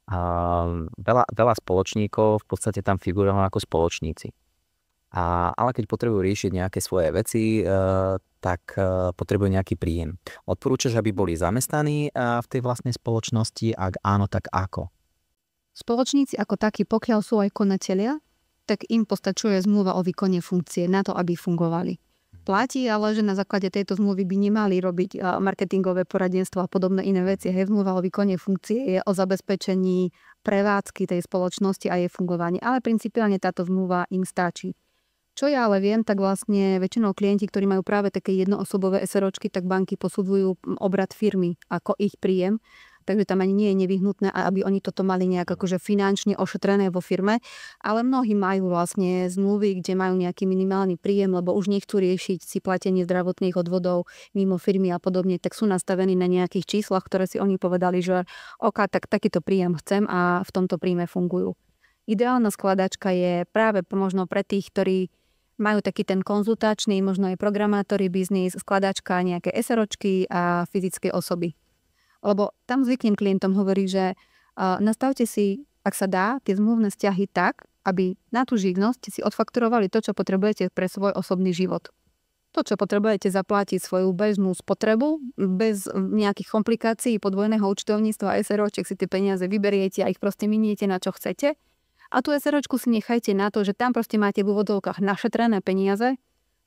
Veľa spoločníkov v podstate tam figurujú ako spoločníci. Ale keď potrebujú riešiť nejaké svoje veci, tak potrebujú nejaký príjem. Odporúčaš, aby boli zamestnaní v tej vlastnej spoločnosti? Ak áno, tak ako? Spoločníci ako takí, pokiaľ sú aj konatelia, tak im postačuje zmluva o výkone funkcie na to, aby fungovali. Platí, ale že na základe tejto zmluvy by nemali robiť marketingové poradenstvo a podobné iné veci. Hej, zmluva o výkone funkcie je o zabezpečení prevádzky tej spoločnosti a jej fungovanie. Ale principiálne táto zmluva im stačí. Čo ja ale viem, tak vlastne väčšinou klienti, ktorí majú práve také jednoosobové SROčky, tak banky posudzujú obrat firmy ako ich príjem. Takže tam ani nie je nevyhnutné, aby oni toto mali nejak akože finančne ošetrené vo firme. Ale mnohí majú vlastne zmluvy, kde majú nejaký minimálny príjem, lebo už nechcú riešiť si platenie zdravotných odvodov mimo firmy a podobne, tak sú nastavení na nejakých číslach, ktoré si oni povedali, že OK, tak takýto príjem chcem a v tomto príjme fungujú. Ideálna skladačka je práve možno pre tých, ktorí majú taký ten konzultačný, možno aj programátori biznis, skladačka, nejaké SROčky a fyzické osoby. Lebo tam zvyknem klientom hovoriť, že nastavte si, ak sa dá, tie zmluvné vzťahy tak, aby na tú živnosť si odfakturovali to, čo potrebujete pre svoj osobný život. To, čo potrebujete zaplatiť svoju bežnú spotrebu, bez nejakých komplikácií podvojného účtovníctva a SROček si tie peniaze vyberiete a ich proste miniete na čo chcete. A tú SROčku si nechajte na to, že tam proste máte v úvodzovkách našetrené peniaze.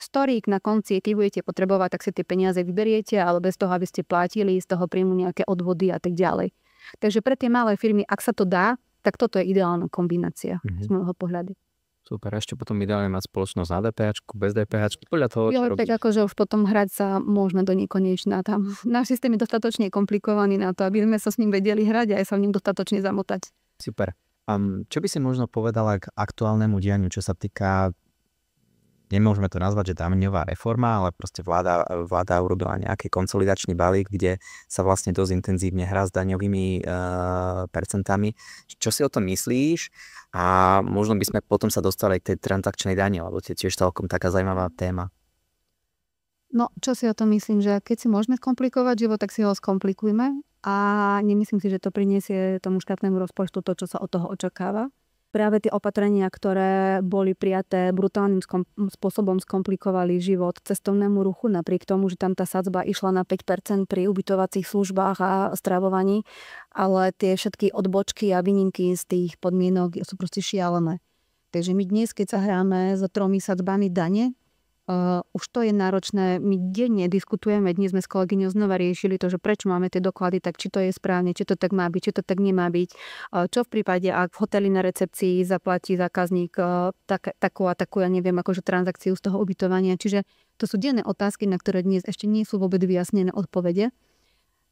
Storík na konci, keď budete potrebovať, tak si tie peniaze vyberiete, ale bez toho, aby ste platili z toho príjmu nejaké odvody a tak ďalej. Takže pre tie malé firmy, ak sa to dá, tak toto je ideálna kombinácia z môjho pohľadu. Super, ešte potom ideálne mať spoločnosť na DPHčku, bez DPHčku, podľa toho, čo robíš. Tak akože už potom hrať sa môžeme do nekonečna. Tam náš systém je dostatočne komplikovaný na to, aby sme sa s ním vedeli hrať a aj sa v ním dostatočne zamotať. Super. Čo by si možno povedala k aktuálnemu dianiu, čo sa týka, nemôžeme to nazvať, že daňová reforma, ale proste vláda urobila nejaký konsolidačný balík, kde sa vlastne dosť intenzívne hrá s daňovými percentami. Čo si o tom myslíš? A možno by sme potom sa dostali k tej transakčnej dane, lebo to je tiež celkom taká zaujímavá téma. No, čo si o tom myslím, že keď si môžeme skomplikovať život, tak si ho skomplikujme a nemyslím si, že to priniesie tomu štátnemu rozpočtu to, čo sa od toho očakáva. Práve tie opatrenia, ktoré boli prijaté brutálnym spôsobom, skomplikovali život cestovnému ruchu, napriek tomu, že tam tá sadzba išla na 5% pri ubytovacích službách a stravovaní, ale tie všetky odbočky a výnimky z tých podmienok sú proste šialené. Takže my dnes, keď sa hráme s 3 sadzbami dane, už to je náročné. My denne diskutujeme, dnes sme s kolegyňou znova riešili to, že prečo máme tie doklady, tak či to je správne, či to tak má byť, či to tak nemá byť. Čo v prípade, ak v hoteli na recepcii zaplatí zákazník takú a takú, ja neviem, akože transakciu z toho ubytovania. Čiže to sú denné otázky, na ktoré dnes ešte nie sú vôbec vyjasnené odpovede.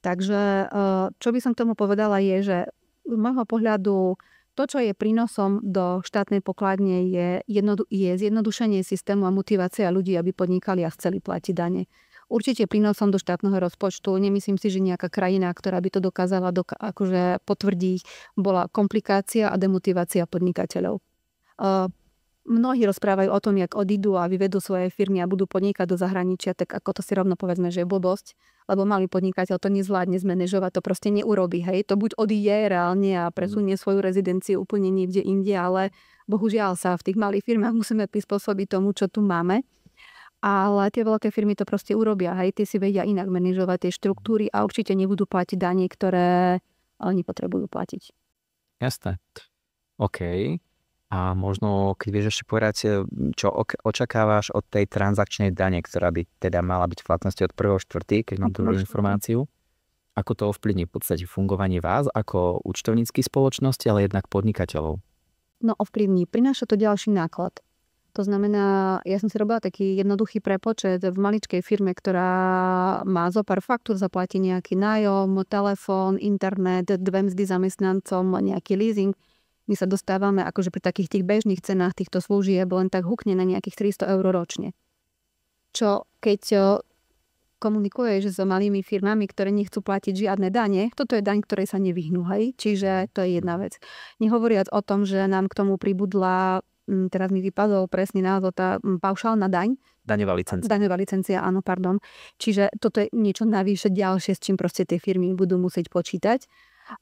Takže čo by som k tomu povedala je, že z môjho pohľadu to, čo je prínosom do štátnej pokladne, je zjednodušenie systému a motivácia ľudí, aby podnikali a chceli platiť dane. Určite prínosom do štátneho rozpočtu. Nemyslím si, že nejaká krajina, ktorá by to dokázala akože potvrdiť, bola komplikácia a demotivácia podnikateľov. Mnohí rozprávajú o tom, jak odídu a vyvedú svoje firmy a budú podnikať do zahraničia, tak ako to si rovno povedzme, že je blbosť, lebo malý podnikateľ to nezvládne zmanéžovať, to proste neurobí, hej. To buď odíde reálne a presunie svoju rezidenciu úplne niekde inde, ale bohužiaľ sa v tých malých firmách musíme prispôsobiť tomu, čo tu máme. Ale tie veľké firmy to proste urobia, hej. Tie si vedia inak manažovať tie štruktúry a určite nebudú platiť dane, ktoré oni potrebujú platiť. Jasné. OK. A možno, keď vieš ešte povedať, čo očakávaš od tej transakčnej dane, ktorá by teda mala byť v platnosti od 1.4., keď mám tú informáciu, ako to ovplyvní v podstate fungovanie vás ako účtovníckej spoločnosti, ale jednak podnikateľov? No ovplyvní, prináša to ďalší náklad. To znamená, ja som si robila taký jednoduchý prepočet v maličkej firme, ktorá má zo pár faktúr, zaplatí nejaký nájom, telefón, internet, 2 mzdy zamestnancom, nejaký leasing. My sa dostávame akože pri takých tých bežných cenách týchto služieb len tak hukne na nejakých 300 eur ročne. Čo keď komunikuješ s malými firmami, ktoré nechcú platiť žiadne dane, toto je daň, ktorej sa nevyhnú, hej? Čiže to je jedna vec. Nehovoriac o tom, že nám k tomu pribudla, teraz mi vypadol presný názov, tá paušálna daň. Daňová licencia. Daňová licencia, áno, pardon. Čiže toto je niečo navyše ďalšie, s čím proste tie firmy budú musieť počítať.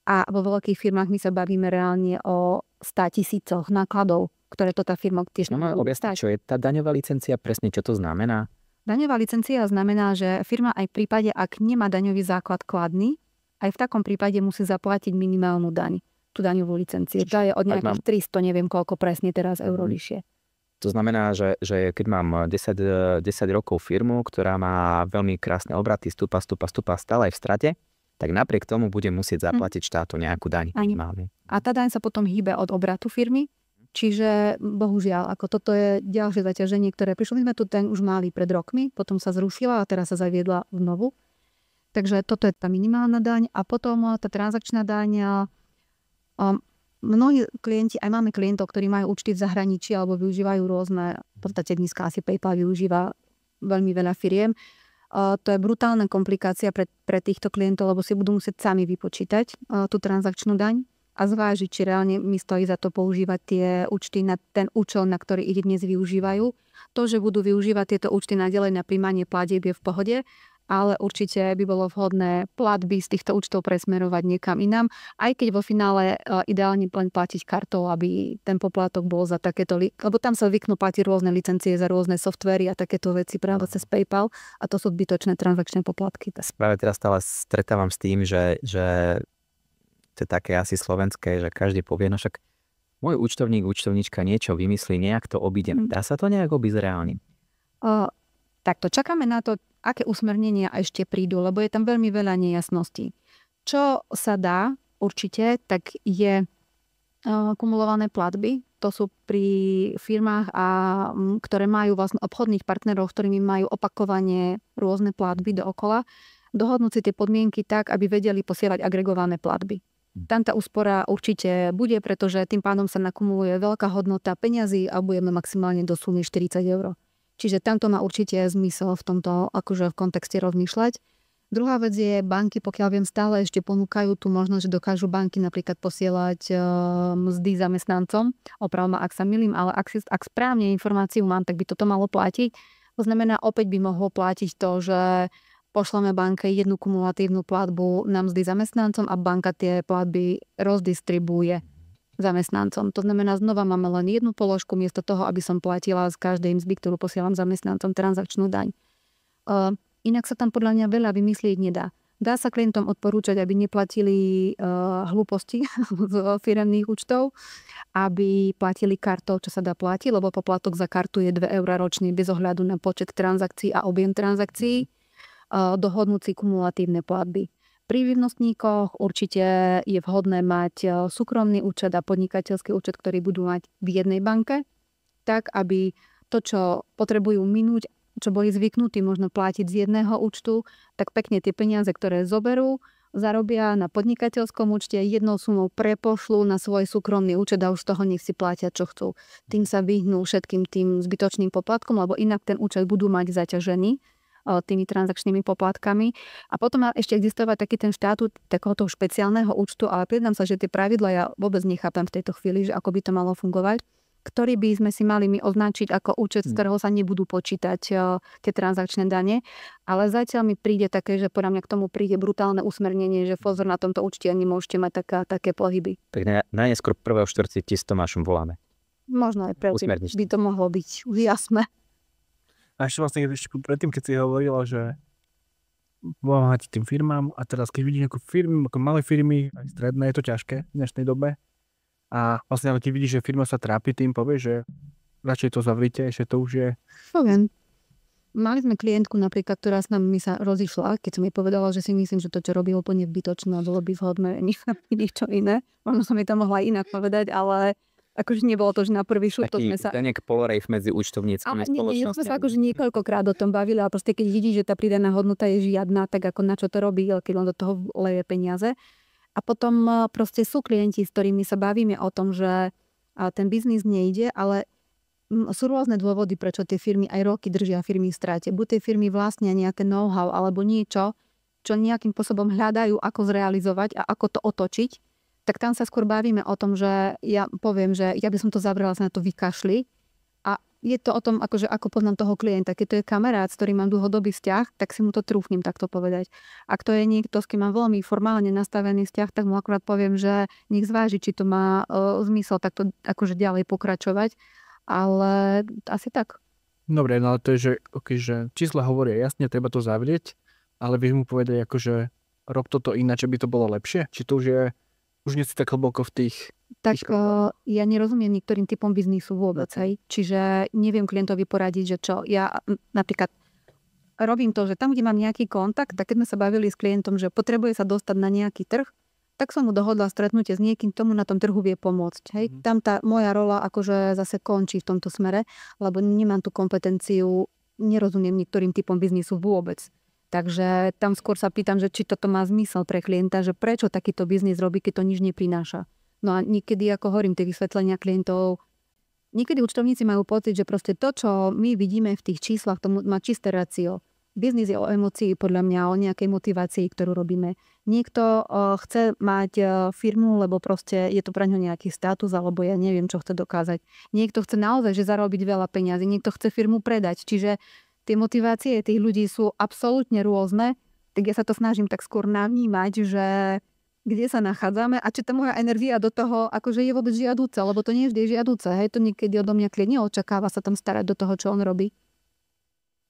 A vo veľkých firmách my sa bavíme reálne o 100 000 nákladov, ktoré to tá firma tiež môže stať. Čo je tá daňová licencia, presne čo to znamená? Daňová licencia znamená, že firma aj v prípade, ak nemá daňový základ kladný, aj v takom prípade musí zaplatiť minimálnu daň, tú daňovú licenciu. To je od nejakých 300, neviem koľko presne teraz eur vyššie. To znamená, že keď mám 10 rokov firmu, ktorá má veľmi krásne obraty, stúpa stále aj v strate, tak napriek tomu bude musieť zaplatiť štátu nejakú daň. A tá daň sa potom hýbe od obratu firmy, čiže bohužiaľ, ako toto je ďalšie zaťaženie, ktoré prišlo. My sme tu daň už mali pred rokmi, potom sa zrušila a teraz sa zaviedla znovu. Takže toto je tá minimálna daň a potom tá transakčná daň. Mnohí klienti, aj máme klientov, ktorí majú účty v zahraničí alebo využívajú rôzne, v podstate dneska asi PayPal využíva veľmi veľa firiem. To je brutálna komplikácia pre týchto klientov, lebo si budú musieť sami vypočítať tú transakčnú daň a zvážiť, či reálne mi stojí za to používať tie účty na ten účel, na ktorý ich dnes využívajú. To, že budú využívať tieto účty naďalej na príjmanie platieb je v pohode, ale určite by bolo vhodné platby z týchto účtov presmerovať niekam inám, aj keď vo finále ideálne len platiť kartou, aby ten poplatok bol za takéto, lebo tam sa zvyknú platiť rôzne licencie za rôzne softvery a takéto veci práve cez PayPal a to sú zbytočné transakčné poplatky. Práve teraz stále stretávam s tým, že to je také asi slovenské, že každý povie, no však môj účtovník, účtovníčka niečo vymyslí, nejak to obídem. Dá sa to nejak obísť reálne? Takto čakáme na to, aké usmernenia ešte prídu, lebo je tam veľmi veľa nejasností. Čo sa dá určite, tak je kumulované platby. To sú pri firmách, ktoré majú vlastne obchodných partnerov, s ktorými majú opakovane rôzne platby dookola. Dohodnúť si tie podmienky tak, aby vedeli posielať agregované platby. Tam tá úspora určite bude, pretože tým pádom sa nakumuluje veľká hodnota peňazí a budeme maximálne do sumy 40 eur. Čiže tamto má určite zmysel v tomto akože v kontexte rozmýšľať. Druhá vec je, banky, pokiaľ viem, stále ešte ponúkajú tú možnosť, že dokážu banky napríklad posielať mzdy zamestnancom. Opravom ma, ak sa milím, ale ak správne informáciu mám, tak by toto malo platiť. To znamená, opäť by mohlo platiť to, že pošleme banke jednu kumulatívnu platbu na mzdy zamestnancom a banka tie platby rozdistribuje zamestnancom. To znamená, znova máme len jednu položku miesto toho, aby som platila z každej mzdy, ktorú posielam zamestnancom, transakčnú daň. Inak sa tam podľa mňa veľa vymyslieť nedá. Dá sa klientom odporúčať, aby neplatili hlúposti z firemných účtov, aby platili kartou, čo sa dá platiť, lebo poplatok za kartu je 2 € ročne bez ohľadu na počet transakcií a objem transakcií. Dohodnúť si kumulatívne platby. Pri živnostníkoch určite je vhodné mať súkromný účet a podnikateľský účet, ktorý budú mať v jednej banke, tak aby to, čo potrebujú minúť, čo boli zvyknutí možno platiť z jedného účtu, tak pekne tie peniaze, ktoré zoberú, zarobia na podnikateľskom účte, jednou sumou prepošľú na svoj súkromný účet a už z toho nech si platia, čo chcú. Tým sa vyhnú všetkým tým zbytočným poplatkom, lebo inak ten účet budú mať zaťažený tými transakčnými poplatkami. A potom má ešte existovať taký ten štatút takéhoto špeciálneho účtu, ale priznám sa, že tie pravidlá ja vôbec nechápem v tejto chvíli, že ako by to malo fungovať, ktorý by sme si mali my označiť ako účet, z ktorého sa nebudú počítať tie transakčné dane. Ale zatiaľ mi príde také, že podľa mňa k tomu príde brutálne usmernenie, že pozor, na tomto účte ani môžete mať také pohyby. Tak najneskôr 1.4. ti s Tomášom voláme. Možno aj by to mohlo byť už jasné. A ešte vlastne predtým, keď si hovorila, že pomáhať tým firmám a teraz keď vidíš nejakú firmu, ako malé firmy, aj stredné, je to ťažké v dnešnej dobe. A vlastne ale keď vidíš, že firma sa trápi tým, povieš, že radšej to zavrite, že to už je... Poviem. Mali sme klientku napríklad, ktorá s nami sa rozišla, keď som jej povedala, že si myslím, že to, čo robí, úplne zbytočné a bolo by vhodné niečo iné. Možno som jej to mohla inak povedať, ale akože nebolo to, že na prvý šup to sme sa... Taký nejak polorejf medzi účtovníckymi spoločnosťami. Nie, sme sa akože niekoľkokrát o tom bavili, ale proste keď vidíš, že tá pridaná hodnota je žiadna, tak ako na čo to robí, keď on do toho leje peniaze. A potom proste sú klienti, s ktorými sa bavíme o tom, že ten biznis nejde, ale sú rôzne dôvody, prečo tie firmy aj roky držia firmy v strate. Buď tie firmy vlastnia nejaké know-how alebo niečo, čo nejakým spôsobom hľadajú, ako zrealizovať a ako to otočiť. Tak tam sa skôr bavíme o tom, že ja poviem, že ja by som to zavrela, sa na to vykašli. A je to o tom, akože ako poznám toho klienta. Keď to je kamarát, s ktorým mám dlhodobý vzťah, tak si mu to trúfnem takto povedať. Ak to je niekto, s kým mám veľmi formálne nastavený vzťah, tak mu akurát poviem, že nech zváži, či to má zmysel takto akože ďalej pokračovať. Ale asi tak. Dobre, no ale to je, že, okay, že čísla hovoria jasne, treba to zavrieť, ale vieš mu povedať, akože rob toto ináč, aby to bolo lepšie? Či to už je... Už nie si tak hlboko v tých... Tak ja nerozumiem niektorým typom biznisu vôbec, hej. Čiže neviem klientovi poradiť, že čo. Ja napríklad robím to, že tam, kde mám nejaký kontakt, tak keď sme sa bavili s klientom, že potrebuje sa dostať na nejaký trh, tak som mu dohodla stretnutie s niekým, tomu na tom trhu vie pomôcť. Hej. Tam tá moja rola akože zase končí v tomto smere, lebo nemám tú kompetenciu, nerozumiem niektorým typom biznisu vôbec. Takže tam skôr sa pýtam, že či toto má zmysel pre klienta, že prečo takýto biznis robí, keď to nič neprináša. No a niekedy, ako hovorím, tie vysvetlenia klientov, niekedy účtovníci majú pocit, že proste to, čo my vidíme v tých číslach, to má čisté ratio. Biznis je o emócii, podľa mňa, o nejakej motivácii, ktorú robíme. Niekto chce mať firmu, lebo proste je to pre ňo nejaký status, alebo ja neviem, čo chce dokázať. Niekto chce naozaj, že zarobiť veľa peňazí, niekto chce firmu predať. Čiže tie motivácie tých ľudí sú absolútne rôzne, tak ja sa to snažím tak skôr navnímať, že kde sa nachádzame a či tá moja energia do toho akože je vôbec žiadúca, lebo to nie je vždy žiadúce. Hej, to niekedy odo mňa klient neočakáva sa tam starať do toho, čo on robí.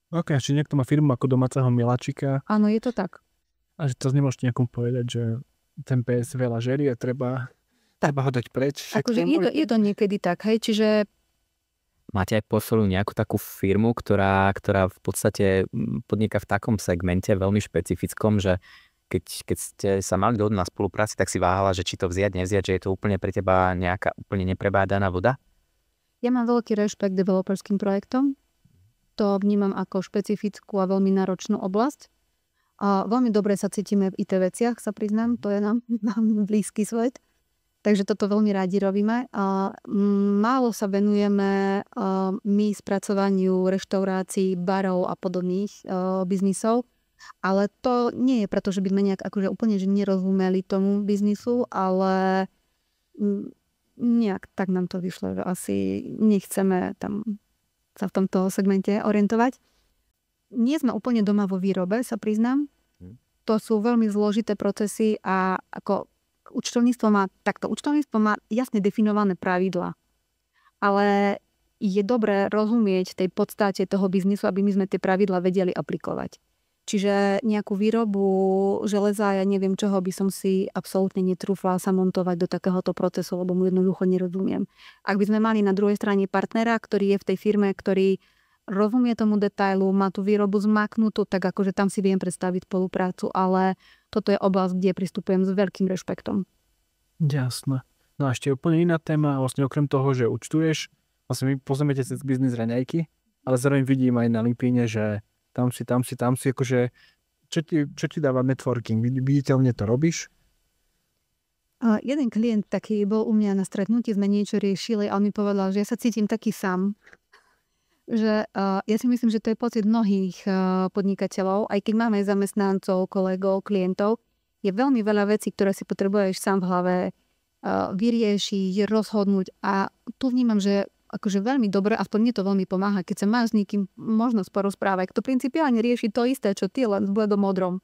OK, a či niekto má firmu ako domáceho miláčika. Áno, je to tak. A že to nemôžete nejakom povedať, že ten pes veľa žerí a treba ho dať preč. Akože je to niekedy tak, hej, čiže máte aj portfóliu nejakú takú firmu, ktorá v podstate podniká v takom segmente veľmi špecifickom, že keď ste sa mali dohodnúť na spolupráci, tak si váhala, že či to vziať, nevziať, že je to úplne pre teba nejaká úplne neprebádaná voda? Ja mám veľký rešpekt developerským projektom. To vnímam ako špecifickú a veľmi náročnú oblasť. A veľmi dobre sa cítime v IT veciach, sa priznám, to je nám blízky svet. Takže toto veľmi rádi robíme. Málo sa venujeme my spracovaniu reštaurácií, barov a podobných biznisov, ale to nie je preto, že by sme nejak akože úplne že nerozumeli tomu biznisu, ale nejak tak nám to vyšlo, že asi nechceme tam sa v tomto segmente orientovať. Nie sme úplne doma vo výrobe, sa priznám. To sú veľmi zložité procesy a ako účtovníctvo má jasne definované pravidlá. Ale je dobré rozumieť tej podstate toho biznisu, aby my sme tie pravidlá vedeli aplikovať. Čiže nejakú výrobu železa, ja neviem čoho, by som si absolútne netrúfla sa montovať do takéhoto procesu, lebo mu jednoducho nerozumiem. Ak by sme mali na druhej strane partnera, ktorý je v tej firme, ktorý rozumie tomu detailu, má tú výrobu zmaknutú, tak akože tam si viem predstaviť spoluprácu, ale toto je oblasť, kde pristupujem s veľkým rešpektom. Jasné. No a ešte úplne iná téma, vlastne okrem toho, že účtuješ, vlastne vy pozriete cez biznis raňajky, ale zároveň vidím aj na LinkedIne, že tam si, akože, čo ti dáva networking? Viditeľne to robíš? Jeden klient taký bol u mňa na stretnutí, sme niečo riešili a on mi povedal, že ja sa cítim taký sám, že ja si myslím, že to je pocit mnohých podnikateľov, aj keď máme zamestnancov, kolegov, klientov, je veľmi veľa vecí, ktoré si potrebuješ sám v hlave vyriešiť, rozhodnúť a tu vnímam, že akože veľmi dobre, aspoň mne to veľmi pomáha, keď sa máš s niekým možnosť porozprávať, kto principiálne rieši to isté, čo ty, len s bledom modrom.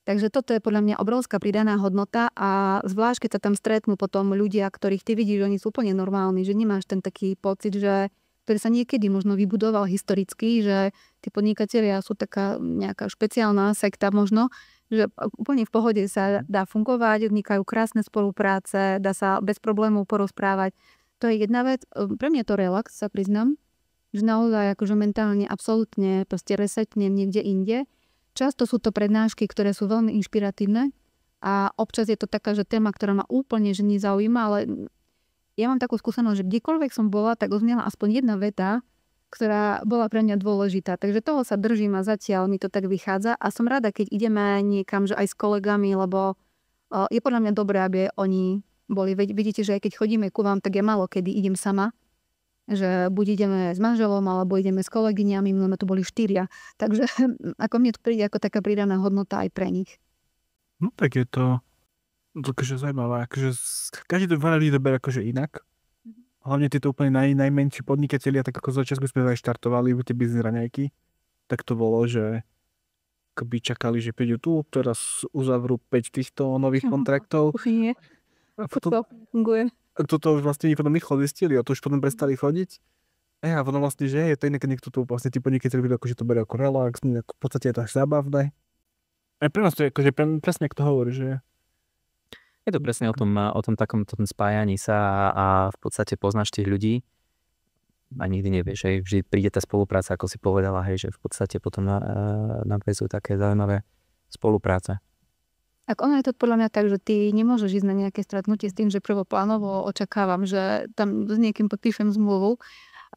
Takže toto je podľa mňa obrovská pridaná hodnota a zvlášť, keď sa tam stretnú potom ľudia, ktorých ty vidíš, že oni sú úplne normálni, že nemáš ten taký pocit, že ktorý sa niekedy možno vybudoval historicky, že tí podnikatelia sú taká nejaká špeciálna sekta možno, že úplne v pohode sa dá fungovať, vznikajú krásne spolupráce, dá sa bez problémov porozprávať. To je jedna vec. Pre mňa to relax, sa priznám, že naozaj akože mentálne absolútne proste resetnem niekde inde. Často sú to prednášky, ktoré sú veľmi inšpiratívne a občas je to taká, že téma, ktorá ma úplne že nezaujíma, ale ja mám takú skúsenosť, že kdekoľvek som bola, tak oznela aspoň jedna veta, ktorá bola pre mňa dôležitá. Takže toho sa držím a zatiaľ mi to tak vychádza a som rada, keď ideme niekam, že aj s kolegami, lebo je podľa mňa dobré, aby oni boli. Vidíte, že aj keď chodíme ku vám, tak ja málo kedy idem sama. Že buď ideme s manželom, alebo ideme s kolegyňami, my tu boli 4. Takže ako mne to príde ako taká pridaná hodnota aj pre nich. No tak je to akože zaujímavé. Akože každý to veľa ľudí berie akože inak. Hlavne títo úplne najmenší podnikatelia, tak ako z začiatku sme aj štartovali v tie biznis raňajky, tak to bolo, že by čakali, že prídu tu, teraz uzavrú 5 týchto nových kontraktov. Už nie. A potom, To funguje. toto už vlastne potom rýchlo zistili a to už potom prestali chodiť. A potom vlastne, že je to iné, keď niekto tu vlastne tí podnikateľi vidí, akože to berie ako relax, ako v podstate je to až zábavné. Aj pre nás to je akože presne, ako to hovorí, že Je to presne o tom takom spájaní sa a v podstate poznáš tých ľudí a nikdy nevieš, hej, vždy príde tá spolupráca, ako si povedala, hej, že v podstate potom nadväzujú také zaujímavé spolupráce. Tak ono je to podľa mňa tak, že ty nemôžeš ísť na nejaké stretnutie s tým, že prvoplánovo očakávam, že tam s niekým podpíšem zmluvu,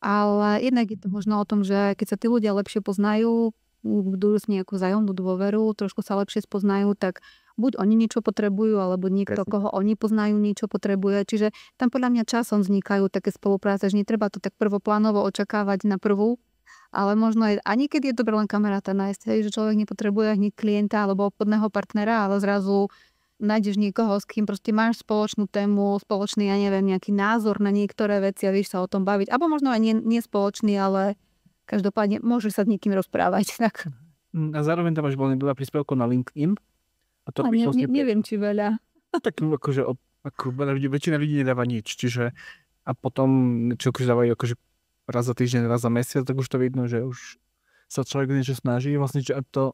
ale jednak je to možno o tom, že keď sa tí ľudia lepšie poznajú, budú s nejakú vzájomnú dôveru, trošku sa lepšie spoznajú, tak buď oni niečo potrebujú, alebo niekto, koho oni poznajú, niečo potrebuje. Čiže tam podľa mňa časom vznikajú také spolupráce, že netreba to tak prvoplánovo očakávať na prvú, ale možno aj, a niekedy je dobré len kamaráta nájsť, hej, že človek nepotrebuje hneď klienta alebo obchodného partnera, ale zrazu nájdeš niekoho, s kým proste máš spoločnú tému, spoločný, ja neviem, nejaký názor na niektoré veci a vieš sa o tom baviť. Alebo možno aj nie spoločný, ale každopádne môžeš sa s niekým rozprávať. Tak. A zároveň tam máš veľmi veľa príspevkov na LinkedIn. A to neviem, či veľa. Tak akože väčšina ľudí nedáva nič, čiže a potom, čo akože dávajú akože raz za týždeň, raz za mesiac, tak už to vidno, že už sa človek niečo snaží, vlastne to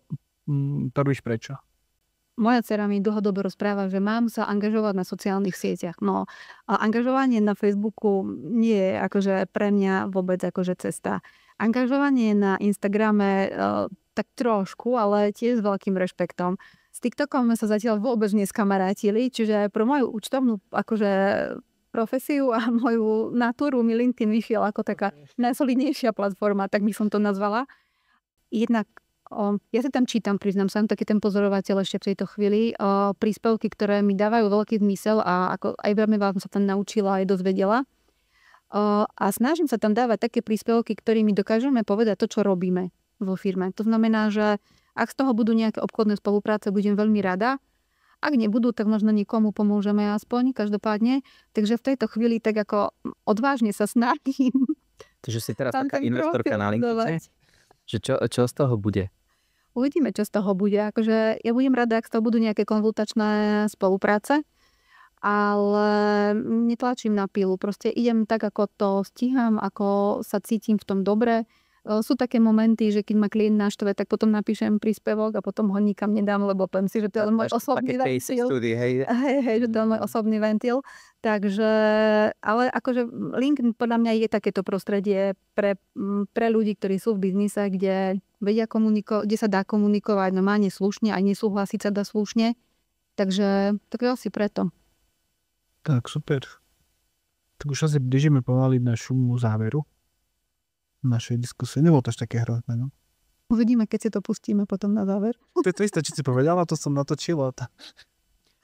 robíš prečo? Moja dcera mi dlhodobo rozpráva, že mám sa angažovať na sociálnych sieťach. No a angažovanie na Facebooku nie je akože pre mňa vôbec akože cesta. Angažovanie na Instagrame tak trošku, ale tiež s veľkým rešpektom. S TikTokom sme sa zatiaľ vôbec neskamarátili, čiže pro moju účtovnú akože profesiu a moju natúru mi LinkedIn vyšiel ako taká najsolidnejšia platforma, tak by som to nazvala. Jednak ja si tam čítam, priznám sa, taký ten pozorovateľ ešte v tejto chvíli, príspevky, ktoré mi dávajú veľký zmysel a ako aj veľmi vám sa tam naučila aj dozvedela. A snažím sa tam dávať také príspevky, ktorými dokážeme povedať to, čo robíme vo firme. To znamená, že ak z toho budú nejaké obchodné spolupráce, budem veľmi rada. Ak nebudú, tak možno niekomu pomôžeme aspoň, každopádne. Takže v tejto chvíli tak ako odvážne sa snažím. Takže si teraz taká investorka na LinkedIn, že čo z toho bude? Uvidíme, čo z toho bude. Akože ja budem rada, ak z toho budú nejaké konzultačné spolupráce, ale netlačím na pilu. Proste idem tak, ako to stíham, ako sa cítim v tom dobre Sú také momenty, že keď ma klient naštve, tak potom napíšem príspevok a potom ho nikam nedám, lebo poviem si, že to je len môj osobný ventil. Hej, že to je môj osobný ventil. Takže, ale akože LinkedIn podľa mňa je takéto prostredie pre ľudí, ktorí sú v biznise, kde vedia kde sa dá komunikovať normálne slušne, aj nesúhlasiť sa dá slušne. Takže asi preto. Tak, super. Tak už asi blížime pomaly našemu záveru našej diskusie. Nebolo to až také hrozné, no. Uvidíme, keď si to pustíme potom na záver. To je to isté, čo si povedala, to som natočila.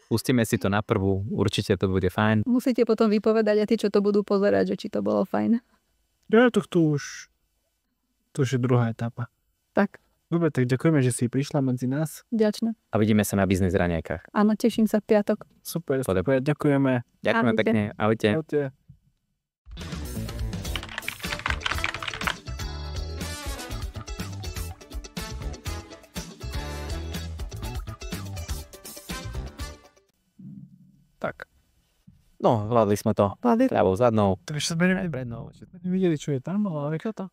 Pustíme si to na prvú, určite to bude fajn. Musíte potom vypovedať aj tí, čo to budú pozerať, že či to bolo fajn. Ja to už je druhá etapa. Tak. Dobre, tak ďakujeme, že si prišla medzi nás. Ďačná. A vidíme sa na biznis raňajkách. Áno, teším sa v piatok. Super, ďakujeme. Ďakujeme pekne, ahojte. Ahojte. Tak. No, zvládli sme to. Vlády. Ľavou, zadnou. Tak ešte sme nevideli, čo je tam, ale čo to?